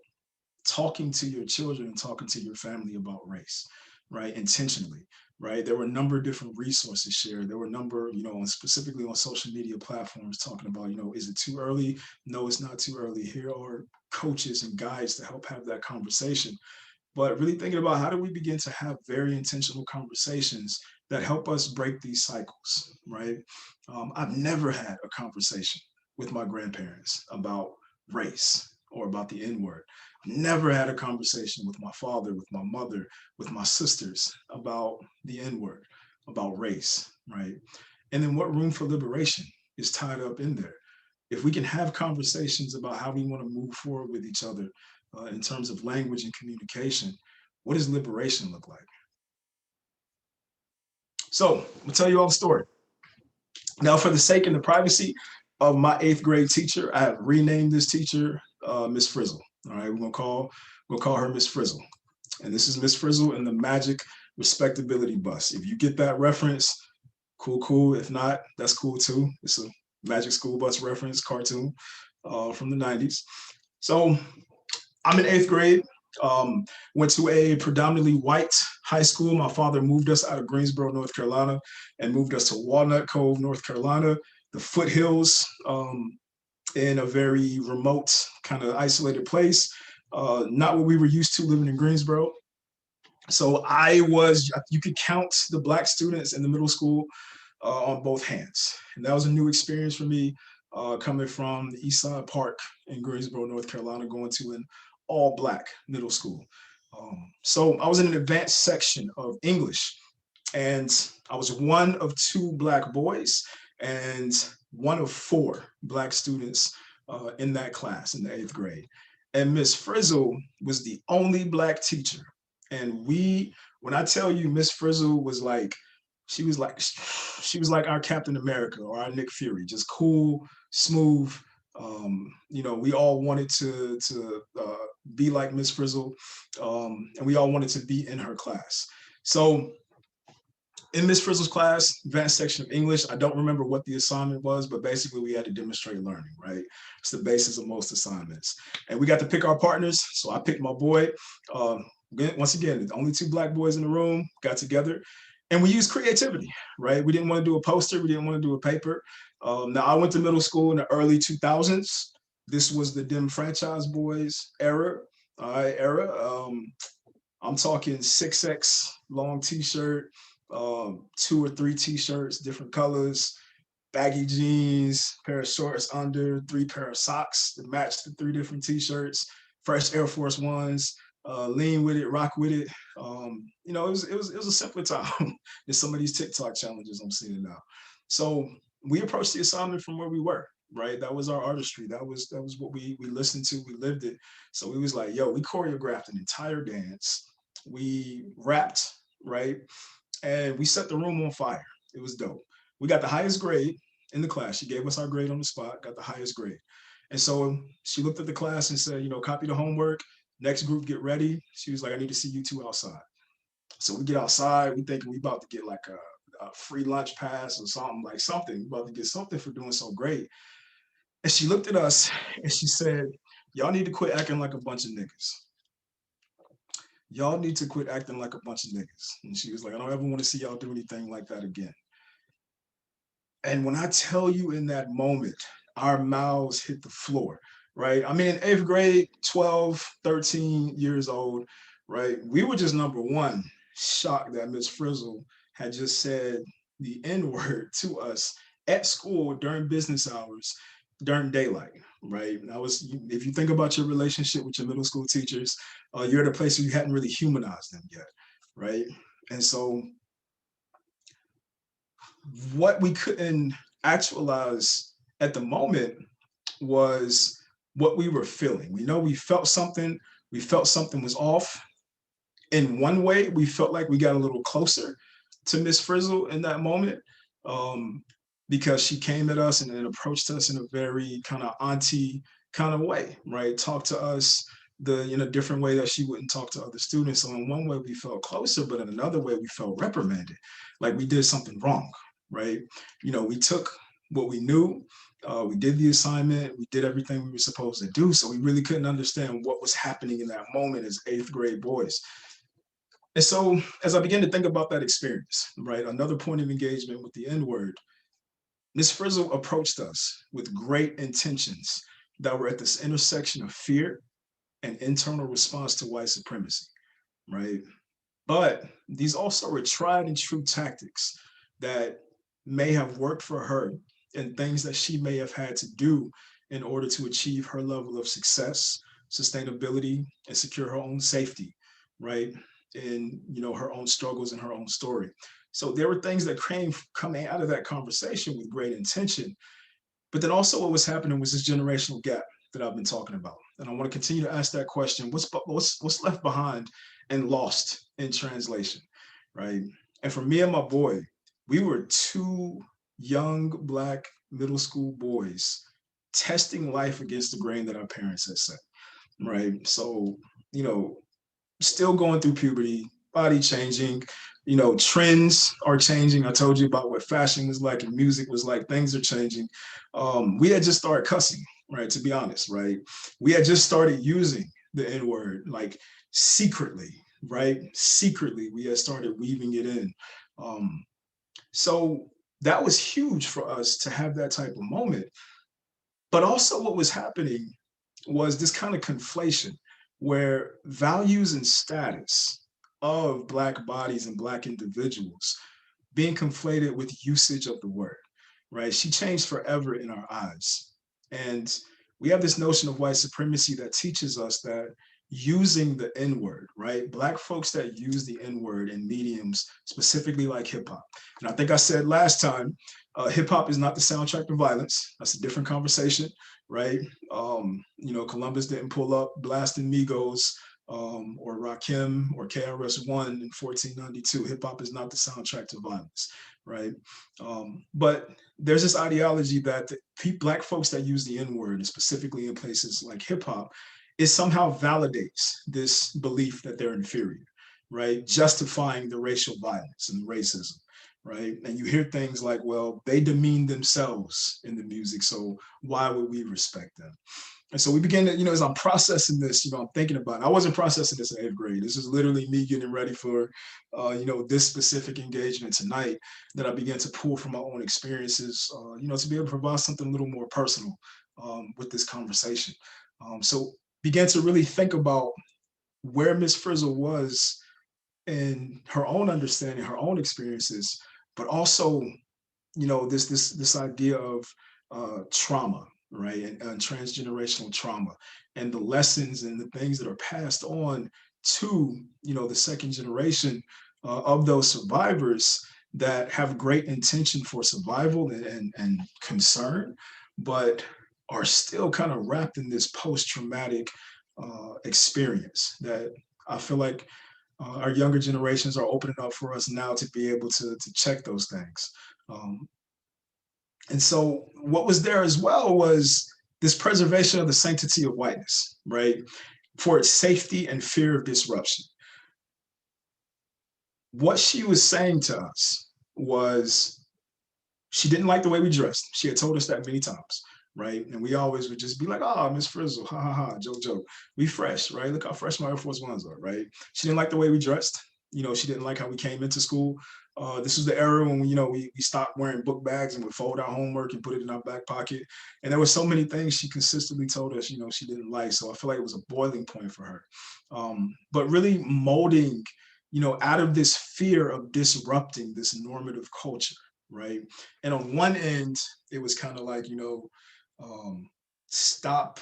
talking to your children and talking to your family about race, right? Intentionally, right? There were a number of different resources shared. There were a number, specifically on social media platforms talking about, is it too early? No, it's not too early. Here are coaches and guides to help have that conversation. But really thinking about how do we begin to have very intentional conversations that help us break these cycles, right? I've never had a conversation with my grandparents about race or about the N-word. Never had a conversation with my father, with my mother, with my sisters about the N-word, about race, right? And then what room for liberation is tied up in there? If we can have conversations about how we want to move forward with each other in terms of language and communication, what does liberation look like? So I'm gonna tell you all the story. Now, for the sake and the privacy of my 8th grade teacher, I have renamed this teacher Miss Frizzle. All right, we'll call her Miss Frizzle. And this is Miss Frizzle in the Magic Respectability Bus. If you get that reference, cool, cool. If not, that's cool too. It's a Magic School Bus reference cartoon from the 90s. So I'm in 8th grade. Went to a predominantly white high school. My father moved us out of Greensboro, North Carolina, and moved us to Walnut Cove, North Carolina, the foothills, in a very remote, kind of isolated place. Not what we were used to living in Greensboro. So you could count the Black students in the middle school on both hands. And that was a new experience for me, coming from the East Side Park in Greensboro, North Carolina, going to an all Black middle school. So I was in an advanced section of English, and I was one of 2 Black boys and one of 4 Black students in that class in the 8th grade. And Miss Frizzle was the only Black teacher. And when I tell you Miss Frizzle was like, she was like our Captain America or our Nick Fury, just cool, smooth. We all wanted to be like Miss Frizzle, and we all wanted to be in her class. So in Miss Frizzle's class, advanced section of English, I don't remember what the assignment was, but basically we had to demonstrate learning, right? It's the basis of most assignments. And we got to pick our partners. So I picked my boy. Once again, the only 2 Black boys in the room got together. And we used creativity, right? We didn't want to do a poster. We didn't want to do a paper. Now, I went to middle school in the early 2000s. This was the Dim Franchise Boys era. I'm talking 6X long t-shirt, 2 or 3 t-shirts, different colors, baggy jeans, pair of shorts under, 3 pair of socks that matched the 3 different t-shirts, fresh Air Force Ones. Lean with it, rock with it. It was a simpler time than some of these TikTok challenges I'm seeing now. So we approached the assignment from where we were, right? That was our artistry. That was what we listened to, we lived it. So we was like, yo, we choreographed an entire dance. We rapped, right? And we set the room on fire. It was dope. We got the highest grade in the class. She gave us our grade on the spot, got the highest grade. And so she looked at the class and said, copy the homework. Next group, get ready. She was like, I need to see you 2 outside. So we get outside. We thinking we about to get like a free lunch pass or something, we about to get something for doing so great. And she looked at us and she said, y'all need to quit acting like a bunch of niggas. Y'all need to quit acting like a bunch of niggas. And she was like, I don't ever want to see y'all do anything like that again. And when I tell you in that moment, our mouths hit the floor. Right? I mean, in 8th grade, 12, 13 years old, right? We were just, number one, shocked that Miss Frizzle had just said the N-word to us at school during business hours, during daylight, right? If you think about your relationship with your middle school teachers, you're at a place where you hadn't really humanized them yet, right? And so what we couldn't actualize at the moment was what we were feeling. We felt something was off. In one way, we felt like we got a little closer to Miss Frizzle in that moment, because she came at us and approached us in a very kind of auntie kind of way, right? Talked to us in a different way that she wouldn't talk to other students. So in one way, we felt closer, but in another way, we felt reprimanded, like we did something wrong, right? We took what we knew. We did the assignment, we did everything we were supposed to do. So we really couldn't understand what was happening in that moment as 8th grade boys. And so as I began to think about that experience, right, another point of engagement with the N-word, Ms. Frizzle approached us with great intentions that were at this intersection of fear and internal response to white supremacy, right? But these also were tried and true tactics that may have worked for her and things that she may have had to do in order to achieve her level of success, sustainability, and secure her own safety, right? In, her own struggles and her own story. So there were things that came coming out of that conversation with great intention. But then also what was happening was this generational gap that I've been talking about. And I want to continue to ask that question, what's left behind and lost in translation, right? And for me and my boy, we were two young Black middle school boys testing life against the grain that our parents had set, right? So, still going through puberty, body changing, trends are changing. I told you about what fashion was like and music was like. Things are changing. We had just started cussing, right? To be honest, right? We had just started using the N word, like secretly, right? Secretly, we had started weaving it in. So that was huge for us to have that type of moment. But also, what was happening was this kind of conflation where values and status of Black bodies and Black individuals being conflated with usage of the word, right? She changed forever in our eyes. And we have this notion of white supremacy that teaches us that using the N word, right? Black folks that use the N word in mediums, specifically like hip hop. And I think I said last time, hip hop is not the soundtrack to violence. That's a different conversation, right? Columbus didn't pull up blasting Migos or Rakim or KRS-One in 1492. Hip hop is not the soundtrack to violence, right? But there's this ideology that Black folks that use the N word, and specifically in places like hip hop, it somehow validates this belief that they're inferior, right? Justifying the racial violence and racism, right? And you hear things like, well, they demean themselves in the music, so why would we respect them? And so we begin to, as I'm processing this, I'm thinking about it. I wasn't processing this in 8th grade. This is literally me getting ready for, this specific engagement tonight that I began to pull from my own experiences, to be able to provide something a little more personal with this conversation. So began to really think about where Miss Frizzle was in her own understanding, her own experiences, but also, this idea of trauma, right, and transgenerational trauma, and the lessons and the things that are passed on to, the second generation of those survivors that have great intention for survival and concern, but are still kind of wrapped in this post-traumatic experience that I feel like our younger generations are opening up for us now to be able to check those things. And so what was there as well was this preservation of the sanctity of whiteness, right? For its safety and fear of disruption. What she was saying to us was she didn't like the way we dressed. She had told us that many times, right? And we always would just be like, oh, Miss Frizzle, ha, ha, ha, joke. We fresh, right? Look how fresh my Air Force Ones are, right? She didn't like the way we dressed. She didn't like how we came into school. This was the era when we stopped wearing book bags and would fold our homework and put it in our back pocket. And there were so many things she consistently told us, she didn't like. So I feel like it was a boiling point for her. But really molding, out of this fear of disrupting this normative culture, right? And on one end, it was kind of like, stop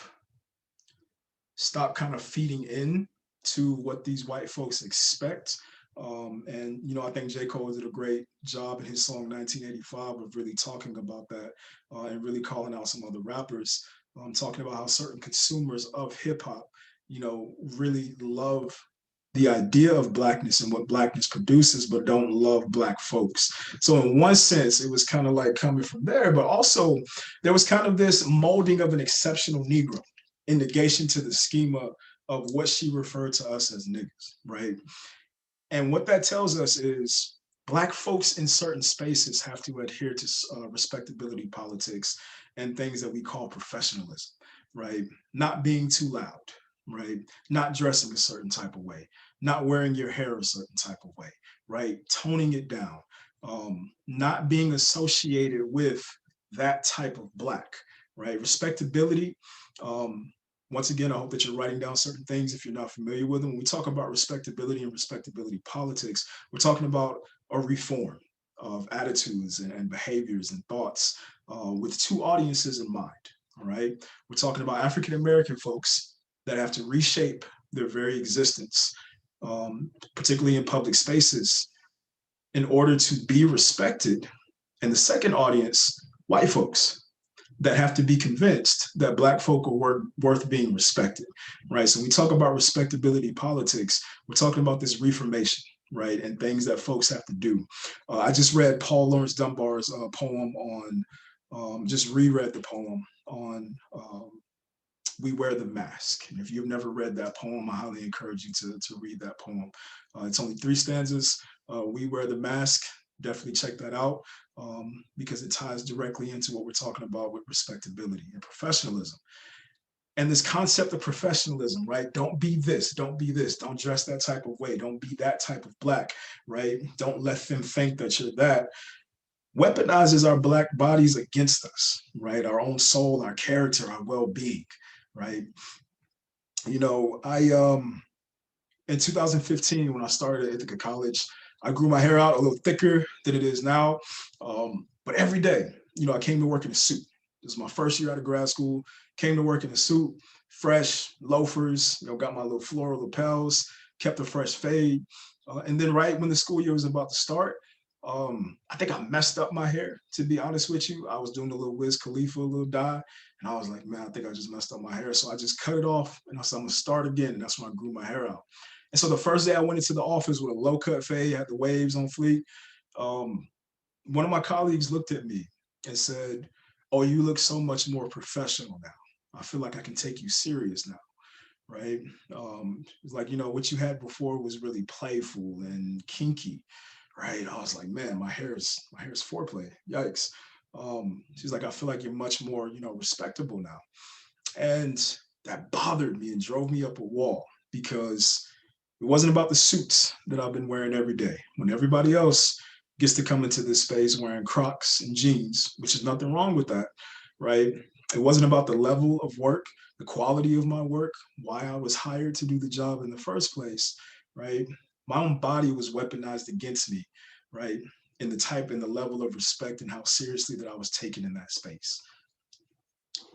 kind of feeding in to what these white folks expect. And I think J. Cole did a great job in his song 1985 of really talking about that and really calling out some other rappers, talking about how certain consumers of hip hop, really love the idea of Blackness and what Blackness produces, but don't love Black folks. So in one sense, it was kind of like coming from there, but also there was kind of this molding of an exceptional Negro in negation to the schema of what she referred to us as niggas, right? And what that tells us is Black folks in certain spaces have to adhere to respectability politics and things that we call professionalism, right? Not being too loud, right? Not dressing a certain type of way, not wearing your hair a certain type of way, right? Toning it down, not being associated with that type of Black, right? Respectability. Once again, I hope that you're writing down certain things if you're not familiar with them. When we talk about respectability and respectability politics, we're talking about a reform of attitudes and behaviors and thoughts with two audiences in mind, all right? We're talking about African-American folks that have to reshape their very existence, particularly in public spaces, in order to be respected. And the second audience, white folks, that have to be convinced that Black folk are worth being respected, right? So we talk about respectability politics. We're talking about this reformation, right? And things that folks have to do. I just read Paul Laurence Dunbar's poem on, just reread the poem on We Wear the Mask. And if you've never read that poem, I highly encourage you to read that poem. It's only 3 stanzas. We Wear the Mask. Definitely check that out, because it ties directly into what we're talking about with respectability and professionalism. And this concept of professionalism, right? Don't be this, don't be this, don't dress that type of way, don't be that type of Black, right? Don't let them think that you're that. Weaponizes our Black bodies against us, right? Our own soul, our character, our well-being, right? You know, in 2015, when I started at Ithaca College, I grew my hair out a little thicker than it is now. But every day, you know, I came to work in a suit. This was my first year out of grad school, came to work in a suit, fresh loafers, you know, got my little floral lapels, kept a fresh fade. And then right when the school year was about to start, I think I messed up my hair, to be honest with you. I was doing a little Wiz Khalifa, a little dye, and I was like, man, I think I just messed up my hair. So I just cut it off, and I said, I'm gonna start again. And that's when I grew my hair out. And so the first day I went into the office with a low cut fade, had the waves on fleek. One of my colleagues looked at me and said, oh, you look so much more professional now. I feel like I can take you serious now, right? It's like, you know, what you had before was really playful and kinky, right? I was like, man, my hair is foreplay. Yikes. She's like, I feel like you're much more, you know, respectable now. And that bothered me and drove me up a wall, because it wasn't about the suits that I've been wearing every day. When everybody else gets to come into this space wearing Crocs and jeans, which is nothing wrong with that, right? It wasn't about the level of work, the quality of my work, why I was hired to do the job in the first place, right? My own body was weaponized against me, right? In the type and the level of respect and how seriously that I was taken in that space.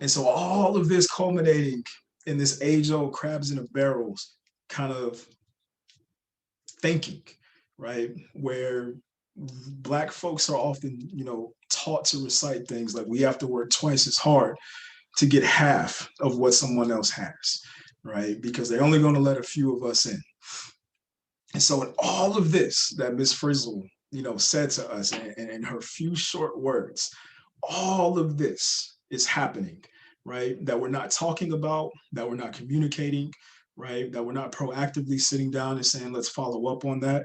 And so all of this culminating in this age-old crabs in a barrels kind of thinking, right? Where Black folks are often, you know, taught to recite things like we have to work twice as hard to get half of what someone else has, right? Because they're only going to let a few of us in. And so in all of this that Miss Frizzle, you know, said to us in her few short words, all of this is happening, right? That we're not talking about, that we're not communicating, right? That we're not proactively sitting down and saying, let's follow up on that.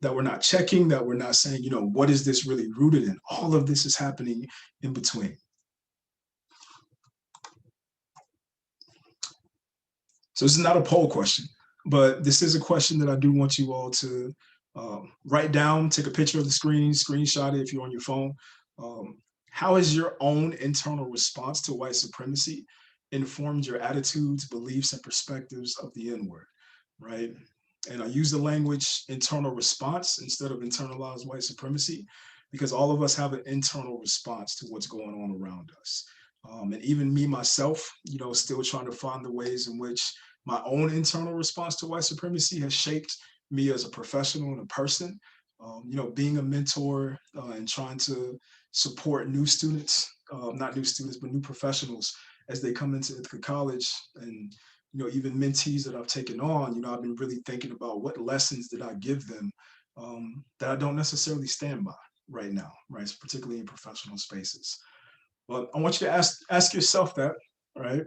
That we're not checking, that we're not saying, you know, what is this really rooted in? All of this is happening in between. So this is not a poll question, but this is a question that I do want you all to write down, take a picture of the screen, screenshot it if you're on your phone. How has your own internal response to white supremacy informed your attitudes, beliefs, and perspectives of the N-word, right? And I use the language internal response instead of internalized white supremacy, because all of us have an internal response to what's going on around us. And even me, myself, you know, still trying to find the ways in which my own internal response to white supremacy has shaped me as a professional and a person. You know, being a mentor and trying to support new students, not new students, but new professionals as they come into Ithaca College, and, you know, even mentees that I've taken on, you know, I've been really thinking about what lessons did I give them that I don't necessarily stand by right now, right? Particularly in professional spaces. Well, I want you to ask yourself that, right?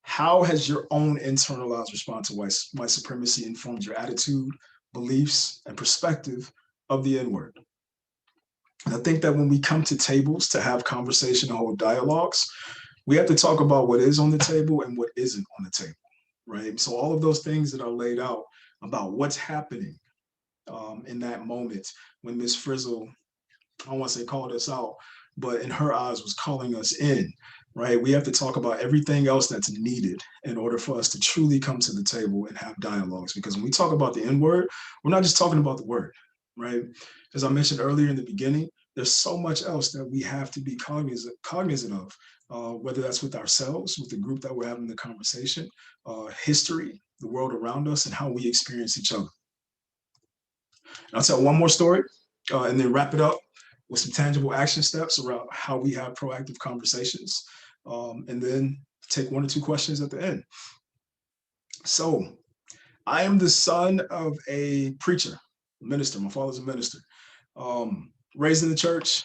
How has your own internalized response to white supremacy informed your attitude, beliefs, and perspective of the N-word? And I think that when we come to tables to have conversation and hold dialogues, we have to talk about what is on the table and what isn't on the table, right? So all of those things that are laid out about what's happening in that moment when Miss Frizzle, I don't want to say called us out, but in her eyes was calling us in, right? We have to talk about everything else that's needed in order for us to truly come to the table and have dialogues. Because when we talk about the N-word, we're not just talking about the word, right? As I mentioned earlier in the beginning, there's so much else that we have to be cognizant of, whether that's with ourselves, with the group that we're having the conversation, history, the world around us, and how we experience each other. And I'll tell one more story and then wrap it up with some tangible action steps around how we have proactive conversations, and then take 1 or 2 questions at the end. So I am the son of a preacher, minister. My father's a minister, raised in the church,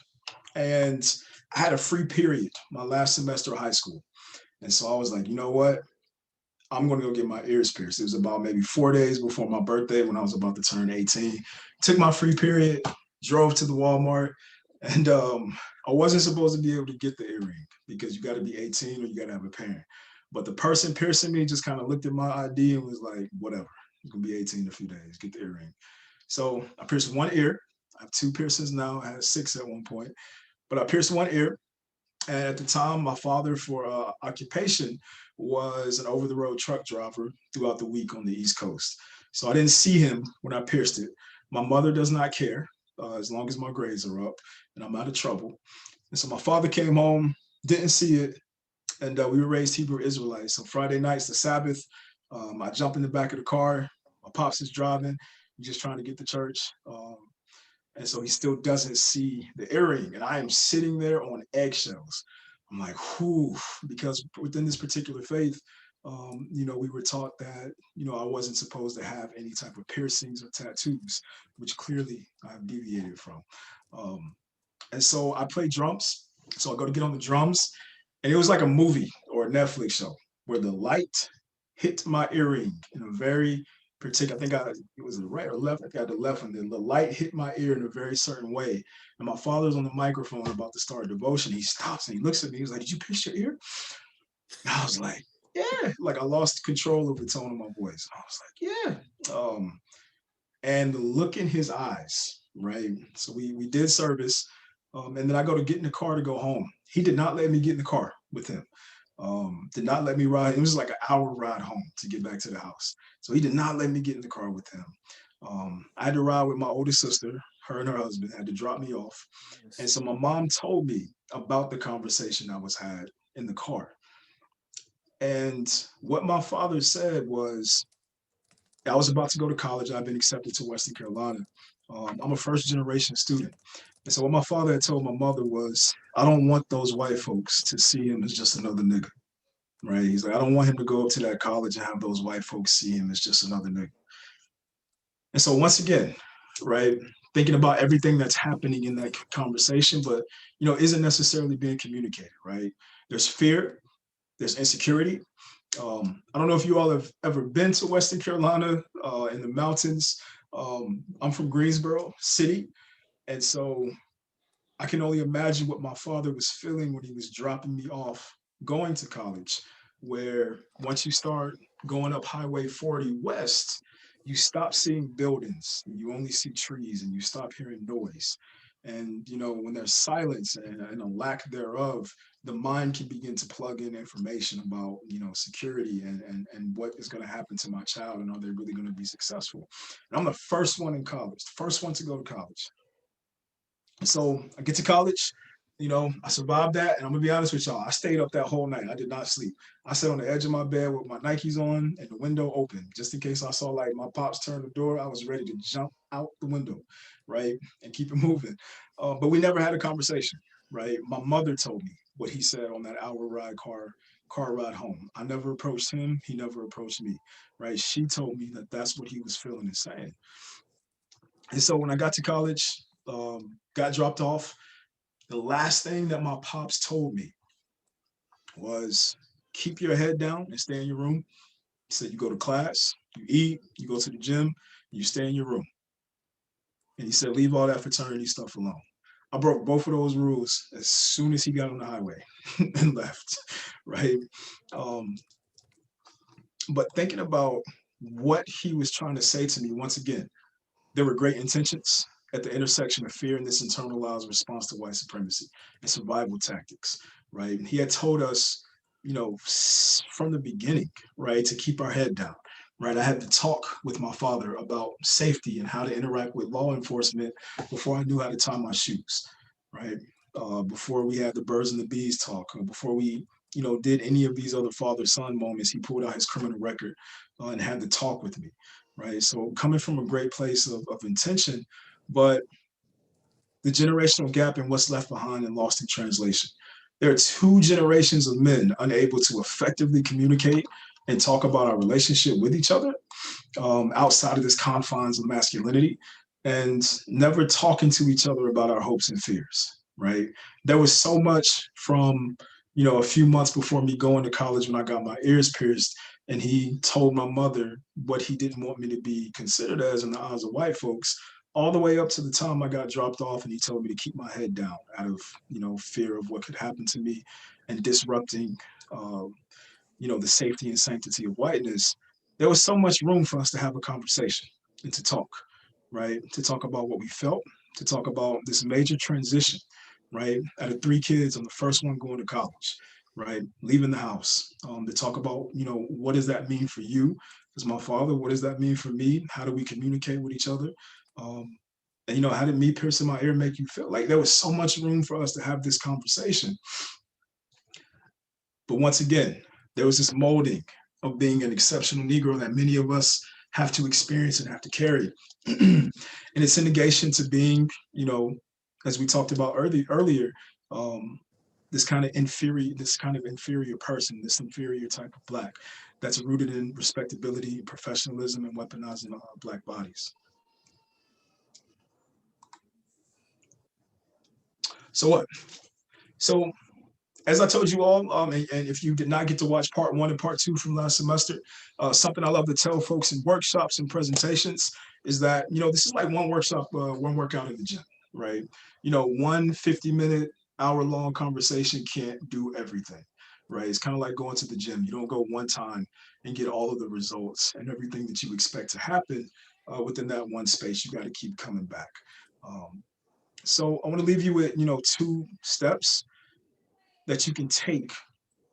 and I had a free period my last semester of high school. And so I was like, you know what? I'm going to go get my ears pierced. It was about maybe 4 days before my birthday when I was about to turn 18. Took my free period, drove to the Walmart, and I wasn't supposed to be able to get the earring because you got to be 18 or you got to have a parent. But the person piercing me just kind of looked at my ID and was like, whatever, you're going to be 18 in a few days, get the earring. So I pierced one ear. I have 2 piercings now. I had 6 at one point, but I pierced one ear. And at the time, my father, for occupation, was an over-the-road truck driver throughout the week on the East Coast. So I didn't see him when I pierced it. My mother does not care as long as my grades are up and I'm out of trouble. And so my father came home, didn't see it, and we were raised Hebrew Israelites. So Friday nights, the Sabbath, I jump in the back of the car. My pops is driving, just trying to get to church. And so he still doesn't see the earring. And I am sitting there on eggshells. I'm like, whew, because within this particular faith, we were taught that, I wasn't supposed to have any type of piercings or tattoos, which clearly I've deviated from. And so I play drums. So I go to get on the drums, and it was like a movie or a Netflix show where the light hit my earring in a very particular, it was the right or left, I got the left, and then the light hit my ear in a very certain way. And my father's on the microphone about to start a devotion. He stops and he looks at me. He's like, did you pierce your ear? And I was like, yeah. Like I lost control of the tone of my voice. I was like, yeah. And the look in his eyes, right? So we did service. And then I go to get in the car to go home. He did not let me get in the car with him. Did not let me ride. It was like an hour ride home to get back to the house. So he did not let me get in the car with him. I had to ride with my older sister. Her and her husband had to drop me off. And so my mom told me about the conversation that was had in the car. And what my father said was, I was about to go to college. I've been accepted to Western Carolina. I'm a first-generation student. And so what my father had told my mother was, I don't want those white folks to see him as just another nigga, right? He's like, I don't want him to go up to that college and have those white folks see him as just another nigga. And so once again, right, thinking about everything that's happening in that conversation, but, isn't necessarily being communicated, right? There's fear, there's insecurity. I don't know if you all have ever been to Western Carolina in the mountains. I'm from Greensboro City. And so I can only imagine what my father was feeling when he was dropping me off going to college, where once you start going up Highway 40 West, you stop seeing buildings, you only see trees, and you stop hearing noise. And, when there's silence and a lack thereof, the mind can begin to plug in information about, security and what is going to happen to my child, and are they really going to be successful? And I'm the first one in college, the first one to go to college. So I get to college, I survived that. And I'm gonna be honest with y'all, I stayed up that whole night. I did not sleep. I sat on the edge of my bed with my Nikes on and the window open, just in case I saw like my pops turn the door. I was ready to jump out the window, right? And keep it moving. But we never had a conversation, right? My mother told me what he said on that hour ride car ride home. I never approached him. He never approached me, right? She told me that that's what he was feeling and saying. And so when I got to college, got dropped off, the last thing that my pops told me was, keep your head down and stay in your room. He said, you go to class, you eat, you go to the gym, you stay in your room. And he said, leave all that fraternity stuff alone. I broke both of those rules as soon as he got on the highway and left, right? But thinking about what he was trying to say to me, once again, there were great intentions at the intersection of fear and this internalized response to white supremacy and survival tactics, right? He had told us, from the beginning, right, to keep our head down, right? I had to talk with my father about safety and how to interact with law enforcement before I knew how to tie my shoes. right? Before we had the birds and the bees talk, or before we, did any of these other father-son moments, he pulled out his criminal record and had to talk with me, right? So coming from a great place of intention, but the generational gap and what's left behind and lost in translation. There are two generations of men unable to effectively communicate and talk about our relationship with each other outside of this confines of masculinity, and never talking to each other about our hopes and fears, right? There was so much from, a few months before me going to college when I got my ears pierced, and he told my mother what he didn't want me to be considered as in the eyes of white folks, all the way up to the time I got dropped off and he told me to keep my head down out of, fear of what could happen to me and disrupting, uh, the safety and sanctity of whiteness. There was so much room for us to have a conversation and to talk, right? To talk about what we felt, to talk about this major transition, right? Out of three kids, I'm the first one going to college, right? Leaving the house, to talk about, what does that mean for you as my father? What does that mean for me? How do we communicate with each other? Um, and, how did me piercing my ear make you feel? Like there was so much room for us to have this conversation. But once again, there was this molding of being an exceptional Negro that many of us have to experience and have to carry. And it's a negation to being, as we talked about earlier, um, this kind of inferior person, this inferior type of Black that's rooted in respectability, professionalism, and weaponizing Black bodies. So what? So as I told you all, and if you did not get to watch part 1 and part 2 from last semester, something I love to tell folks in workshops and presentations is that, this is like one workshop, one workout in the gym, right? One 50-minute, hour-long conversation can't do everything, right? It's kind of like going to the gym. You don't go one time and get all of the results and everything that you expect to happen within that one space. You got to keep coming back. So I want to leave you with, 2 steps that you can take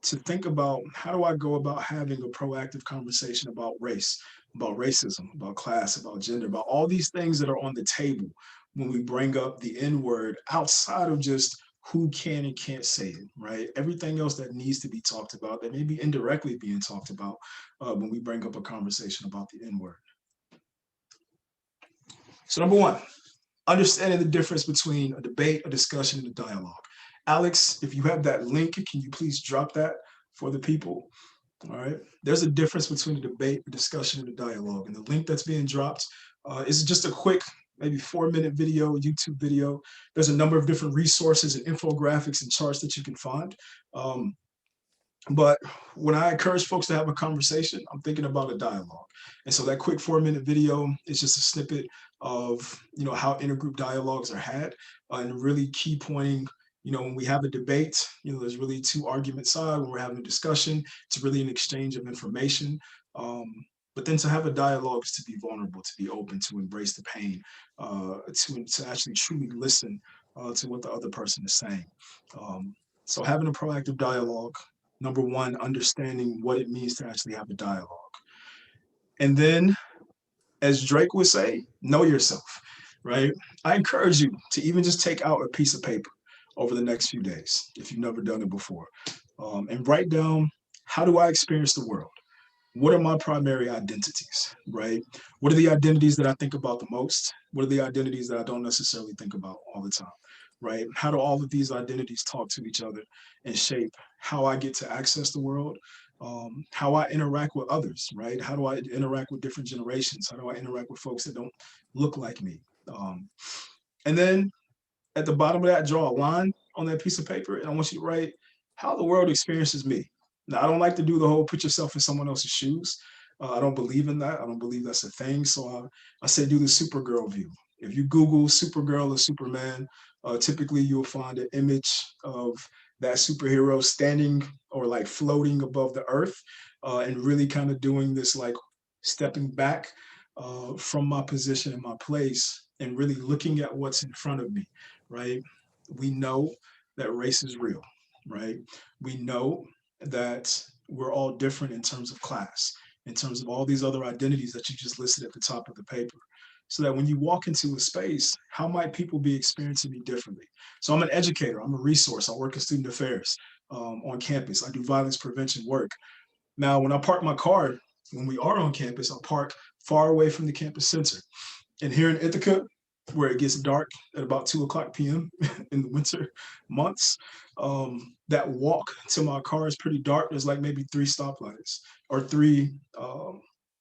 to think about how do I go about having a proactive conversation about race, about racism, about class, about gender, about all these things that are on the table when we bring up the N word outside of just who can and can't say it, right? Everything else that needs to be talked about that may be indirectly being talked about when we bring up a conversation about the N word. So, number 1, understanding the difference between a debate, a discussion, and a dialogue. Alex, if you have that link, can you please drop that for the people? All right. There's a difference between a debate, a discussion, and a dialogue. And the link that's being dropped is just a quick, maybe 4-minute video, YouTube video. There's a number of different resources and infographics and charts that you can find. But when I encourage folks to have a conversation, I'm thinking about a dialogue. And so that quick 4-minute video is just a snippet of, how intergroup dialogues are had and really key pointing, when we have a debate, there's really 2 argument sides. When we're having a discussion, it's really an exchange of information. But then to have a dialogue is to be vulnerable, to be open, to embrace the pain, to actually truly listen to what the other person is saying. So having a proactive dialogue, number 1, understanding what it means to actually have a dialogue. And then, as Drake would say, know yourself, right? I encourage you to even just take out a piece of paper over the next few days, if you've never done it before, and write down, how do I experience the world? What are my primary identities, right? What are the identities that I think about the most? What are the identities that I don't necessarily think about all the time, right? How do all of these identities talk to each other and shape how I get to access the world, how I interact with others, right? How do I interact with different generations? How do I interact with folks that don't look like me? And then at the bottom of that, draw a line on that piece of paper, and I want you to write how the world experiences me. Now, I don't like to do the whole put yourself in someone else's shoes. I don't believe in that. I don't believe that's a thing. So I say do the Supergirl view. If you Google Supergirl or Superman, typically you'll find an image of that superhero standing or like floating above the earth and really kind of doing this like stepping back from my position and my place and really looking at what's in front of me, right? We know that race is real, right? We know that we're all different in terms of class, in terms of all these other identities that you just listed at the top of the paper. so that when you walk into a space, how might people be experiencing me differently? So I'm an educator, I'm a resource, I work in student affairs on campus, I do violence prevention work. Now, when I park my car, when we are on campus, I park far away from the campus center. And here in Ithaca, where it gets dark at about 2 o'clock p.m. in the winter months, that walk to my car is pretty dark. There's like maybe 3 stoplights or three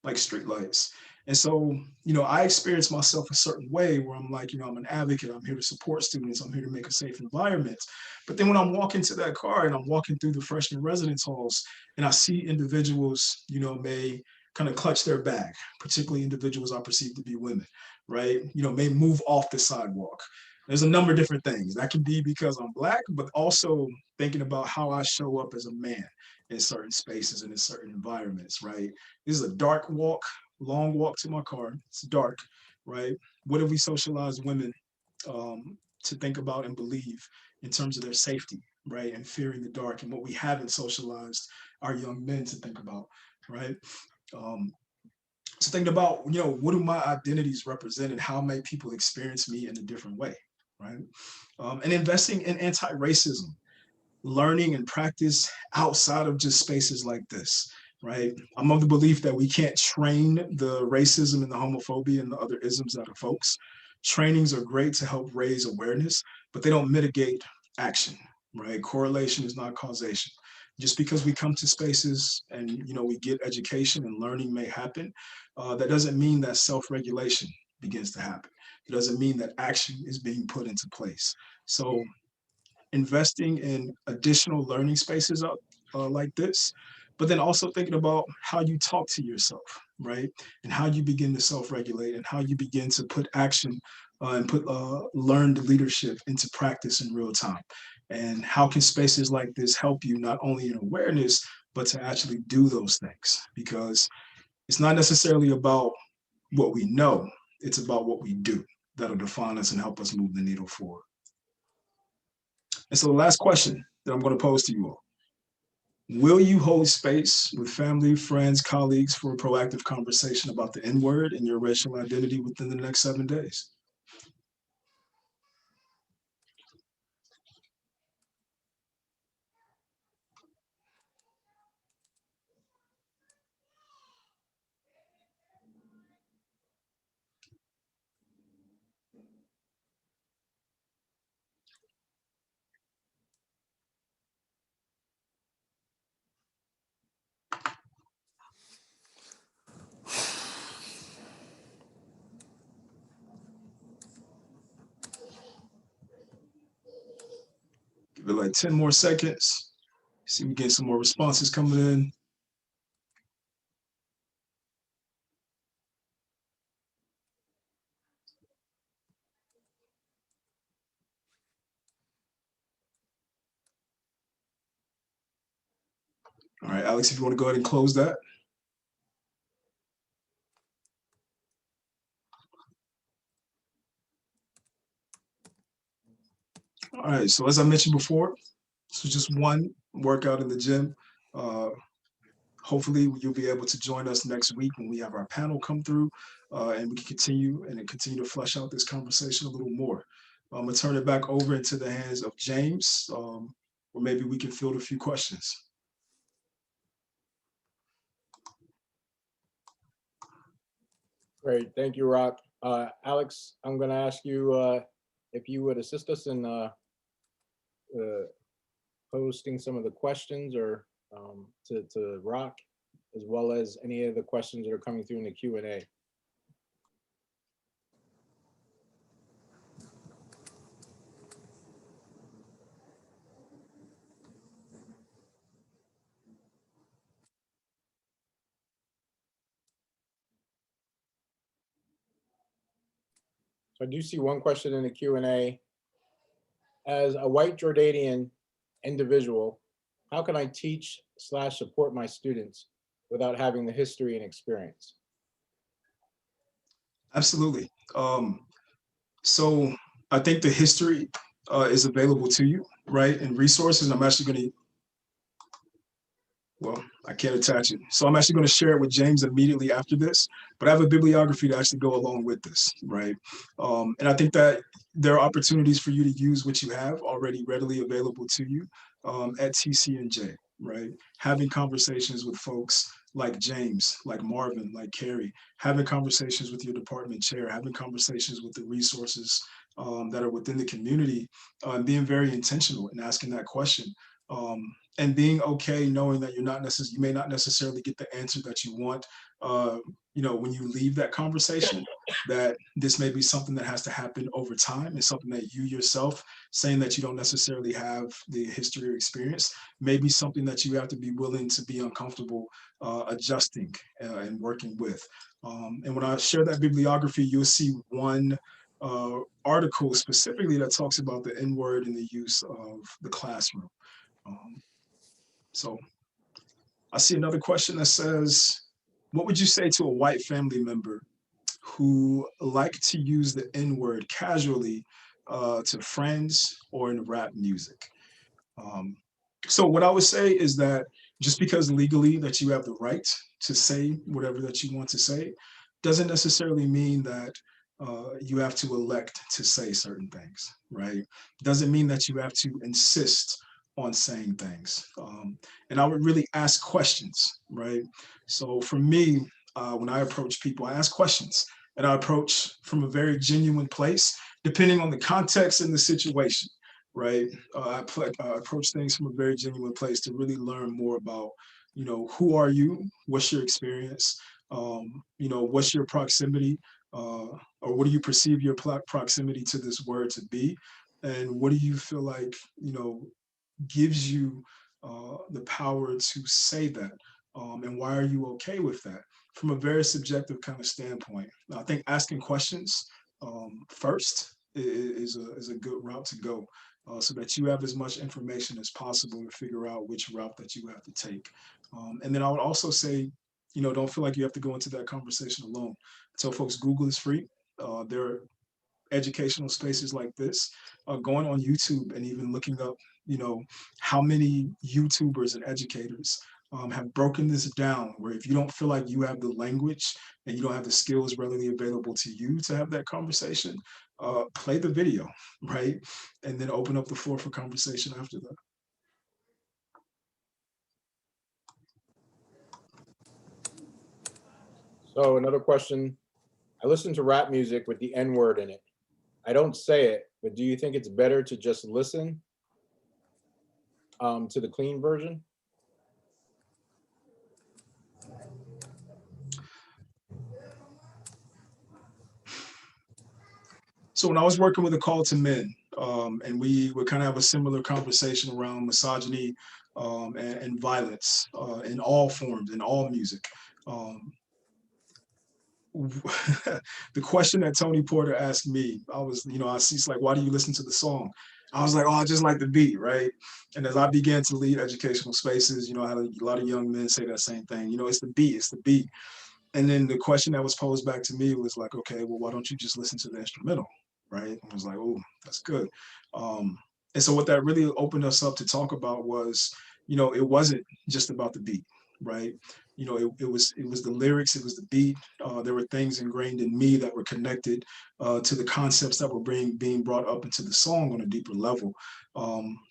like street lights. And so, I experience myself a certain way where I'm like, I'm an advocate. I'm here to support students. I'm here to make a safe environment. But then when I'm walking to that car and I'm walking through the freshman residence halls and I see individuals, may kind of clutch their bag, particularly individuals I perceive to be women, right? May move off the sidewalk. There's a number of different things. That can be because I'm Black, but also thinking about how I show up as a man in certain spaces and in certain environments, right? This is a dark walk, long walk to my car. It's dark, right? What have we socialized women to think about and believe in terms of their safety, right? And fearing the dark, and what we haven't socialized our young men to think about, right? So thinking about, what do my identities represent and how may people experience me in a different way, right? And investing in anti-racism, learning and practice outside of just spaces like this, right? I'm of the belief that we can't train the racism and the homophobia and the other isms that are folks. Trainings are great to help raise awareness, but they don't mitigate action, right? Correlation is not causation. Just because we come to spaces and we get education and learning may happen, that doesn't mean that self-regulation begins to happen. It doesn't mean that action is being put into place. So investing in additional learning spaces like this, but then also thinking about how you talk to yourself, right? And how you begin to self-regulate and how you begin to put action and put learned leadership into practice in real time. And how can spaces like this help you not only in awareness, but to actually do those things? Because it's not necessarily about what we know, it's about what we do that'll define us and help us move the needle forward. And so the last question that I'm going to pose to you all: will you hold space with family, friends, colleagues for a proactive conversation about the N-word and your racial identity within the next 7 days? Give it like 10 more seconds. See if we get some more responses coming in. All right, Alex, if you want to go ahead and close that. All right, so as I mentioned before, this was just one workout in the gym. Hopefully you'll be able to join us next week when we have our panel come through and we can continue to flesh out this conversation a little more. I'm gonna turn it back over into the hands of James, or maybe we can field a few questions. Great, thank you, RahK. Alex, I'm gonna ask you if you would assist us in posting some of the questions or to RahK, as well as any of the questions that are coming through in the Q&A. So I do see one question in the Q&A. As a white Jordanian individual, how can I teach / support my students without having the history and experience? Absolutely. So I think the history is available to you, right? And resources. I'm actually going to Well, I can't attach it. So I'm actually going to share it with James immediately after this, but I have a bibliography to actually go along with this, right? And I think that there are opportunities for you to use what you have already readily available to you at TCNJ, right? Having conversations with folks like James, like Marvin, like Carrie, having conversations with your department chair, having conversations with the resources that are within the community, and being very intentional in asking that question. And being okay knowing that you may not necessarily get the answer that you want, when you leave that conversation, that this may be something that has to happen over time. It's something that you yourself, saying that you don't necessarily have the history or experience, may be something that you have to be willing to be uncomfortable adjusting and working with. And when I share that bibliography, you'll see one article specifically that talks about the N-word and the use of the classroom. So I see another question that says, what would you say to a white family member who like to use the N-word casually to friends or in rap music? So what I would say is that just because legally that you have the right to say whatever that you want to say, doesn't necessarily mean that you have to elect to say certain things, right? Doesn't mean that you have to insist on saying things. And I would really ask questions, right? So for me, when I approach people, I ask questions and I approach from a very genuine place, depending on the context and the situation, right? I approach things from a very genuine place to really learn more about, who are you? What's your experience? What's your proximity? Or what do you perceive your proximity to this word to be? And what do you feel like, gives you the power to say that? And why are you okay with that? From a very subjective kind of standpoint. I think asking questions first is a good route to go, so that you have as much information as possible to figure out which route that you have to take. And then I would also say, don't feel like you have to go into that conversation alone. Tell folks Google is free. There are educational spaces like this, going on YouTube and even looking up, how many YouTubers and educators have broken this down, where if you don't feel like you have the language and you don't have the skills readily available to you to have that conversation, play the video, right? And then open up the floor for conversation after that. So another question. I listen to rap music with the N-word in it. I don't say it, but do you think it's better to just listen to the clean version? So when I was working with A Call to Men, and we would kind of have a similar conversation around misogyny and violence in all forms, in all music. The question that Tony Porter asked me, I see, it's like, why do you listen to the song? I was like, oh, I just like the beat, right? And as I began to lead educational spaces, I had a lot of young men say that same thing. It's the beat, it's the beat. And then the question that was posed back to me was like, okay, well, why don't you just listen to the instrumental, right? And I was like, oh, that's good. And so what that really opened us up to talk about was, it wasn't just about the beat, right? It was the lyrics, it was the beat. There were things ingrained in me that were connected to the concepts that were being brought up into the song on a deeper level.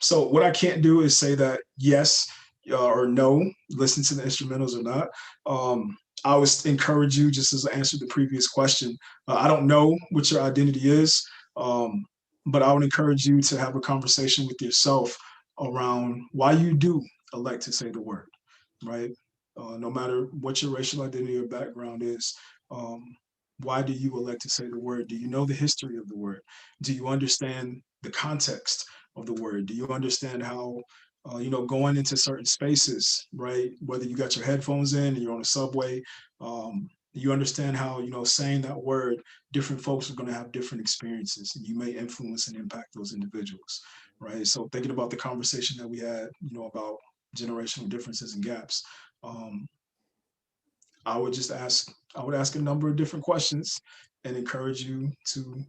So what I can't do is say that yes or no, listen to the instrumentals or not. I would encourage you, just as I answered the previous question, I don't know what your identity is, but I would encourage you to have a conversation with yourself around why you do elect to say the word, right? No matter what your racial identity or background is, why do you elect to say the word? Do you know the history of the word? Do you understand the context of the word? Do you understand how, going into certain spaces, right? Whether you got your headphones in and you're on a subway, you understand how, saying that word, different folks are going to have different experiences, and you may influence and impact those individuals, right? So thinking about the conversation that we had, about generational differences and gaps, I would ask a number of different questions and encourage you to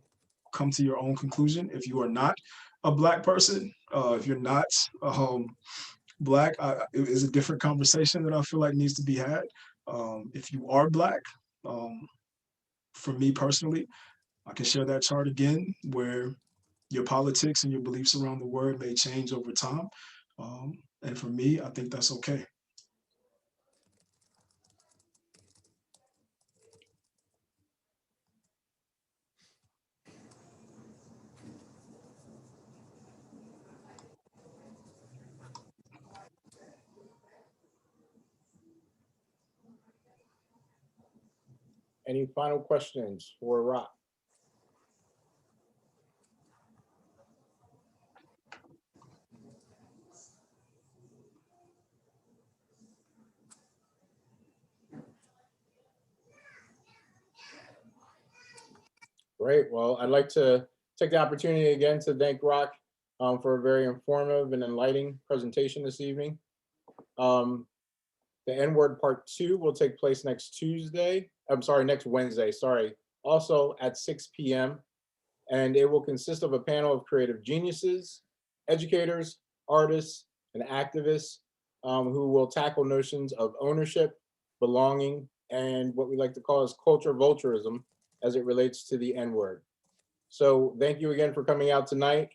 come to your own conclusion. If you are not a Black person, if you're not Black is a different conversation that I feel like needs to be had. If you are Black, for me personally, I can share that chart again where your politics and your beliefs around the word may change over time. And for me, I think that's okay. Any final questions for RahK? Great. Well, I'd like to take the opportunity again to thank RahK for a very informative and enlightening presentation this evening. The N-word part 2 will take place next Wednesday, also at 6 p.m. And it will consist of a panel of creative geniuses, educators, artists, and activists who will tackle notions of ownership, belonging, and what we like to call as culture vulturism as it relates to the N-word. So thank you again for coming out tonight,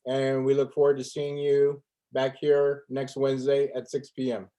and we look forward to seeing you back here next Wednesday at 6 p.m.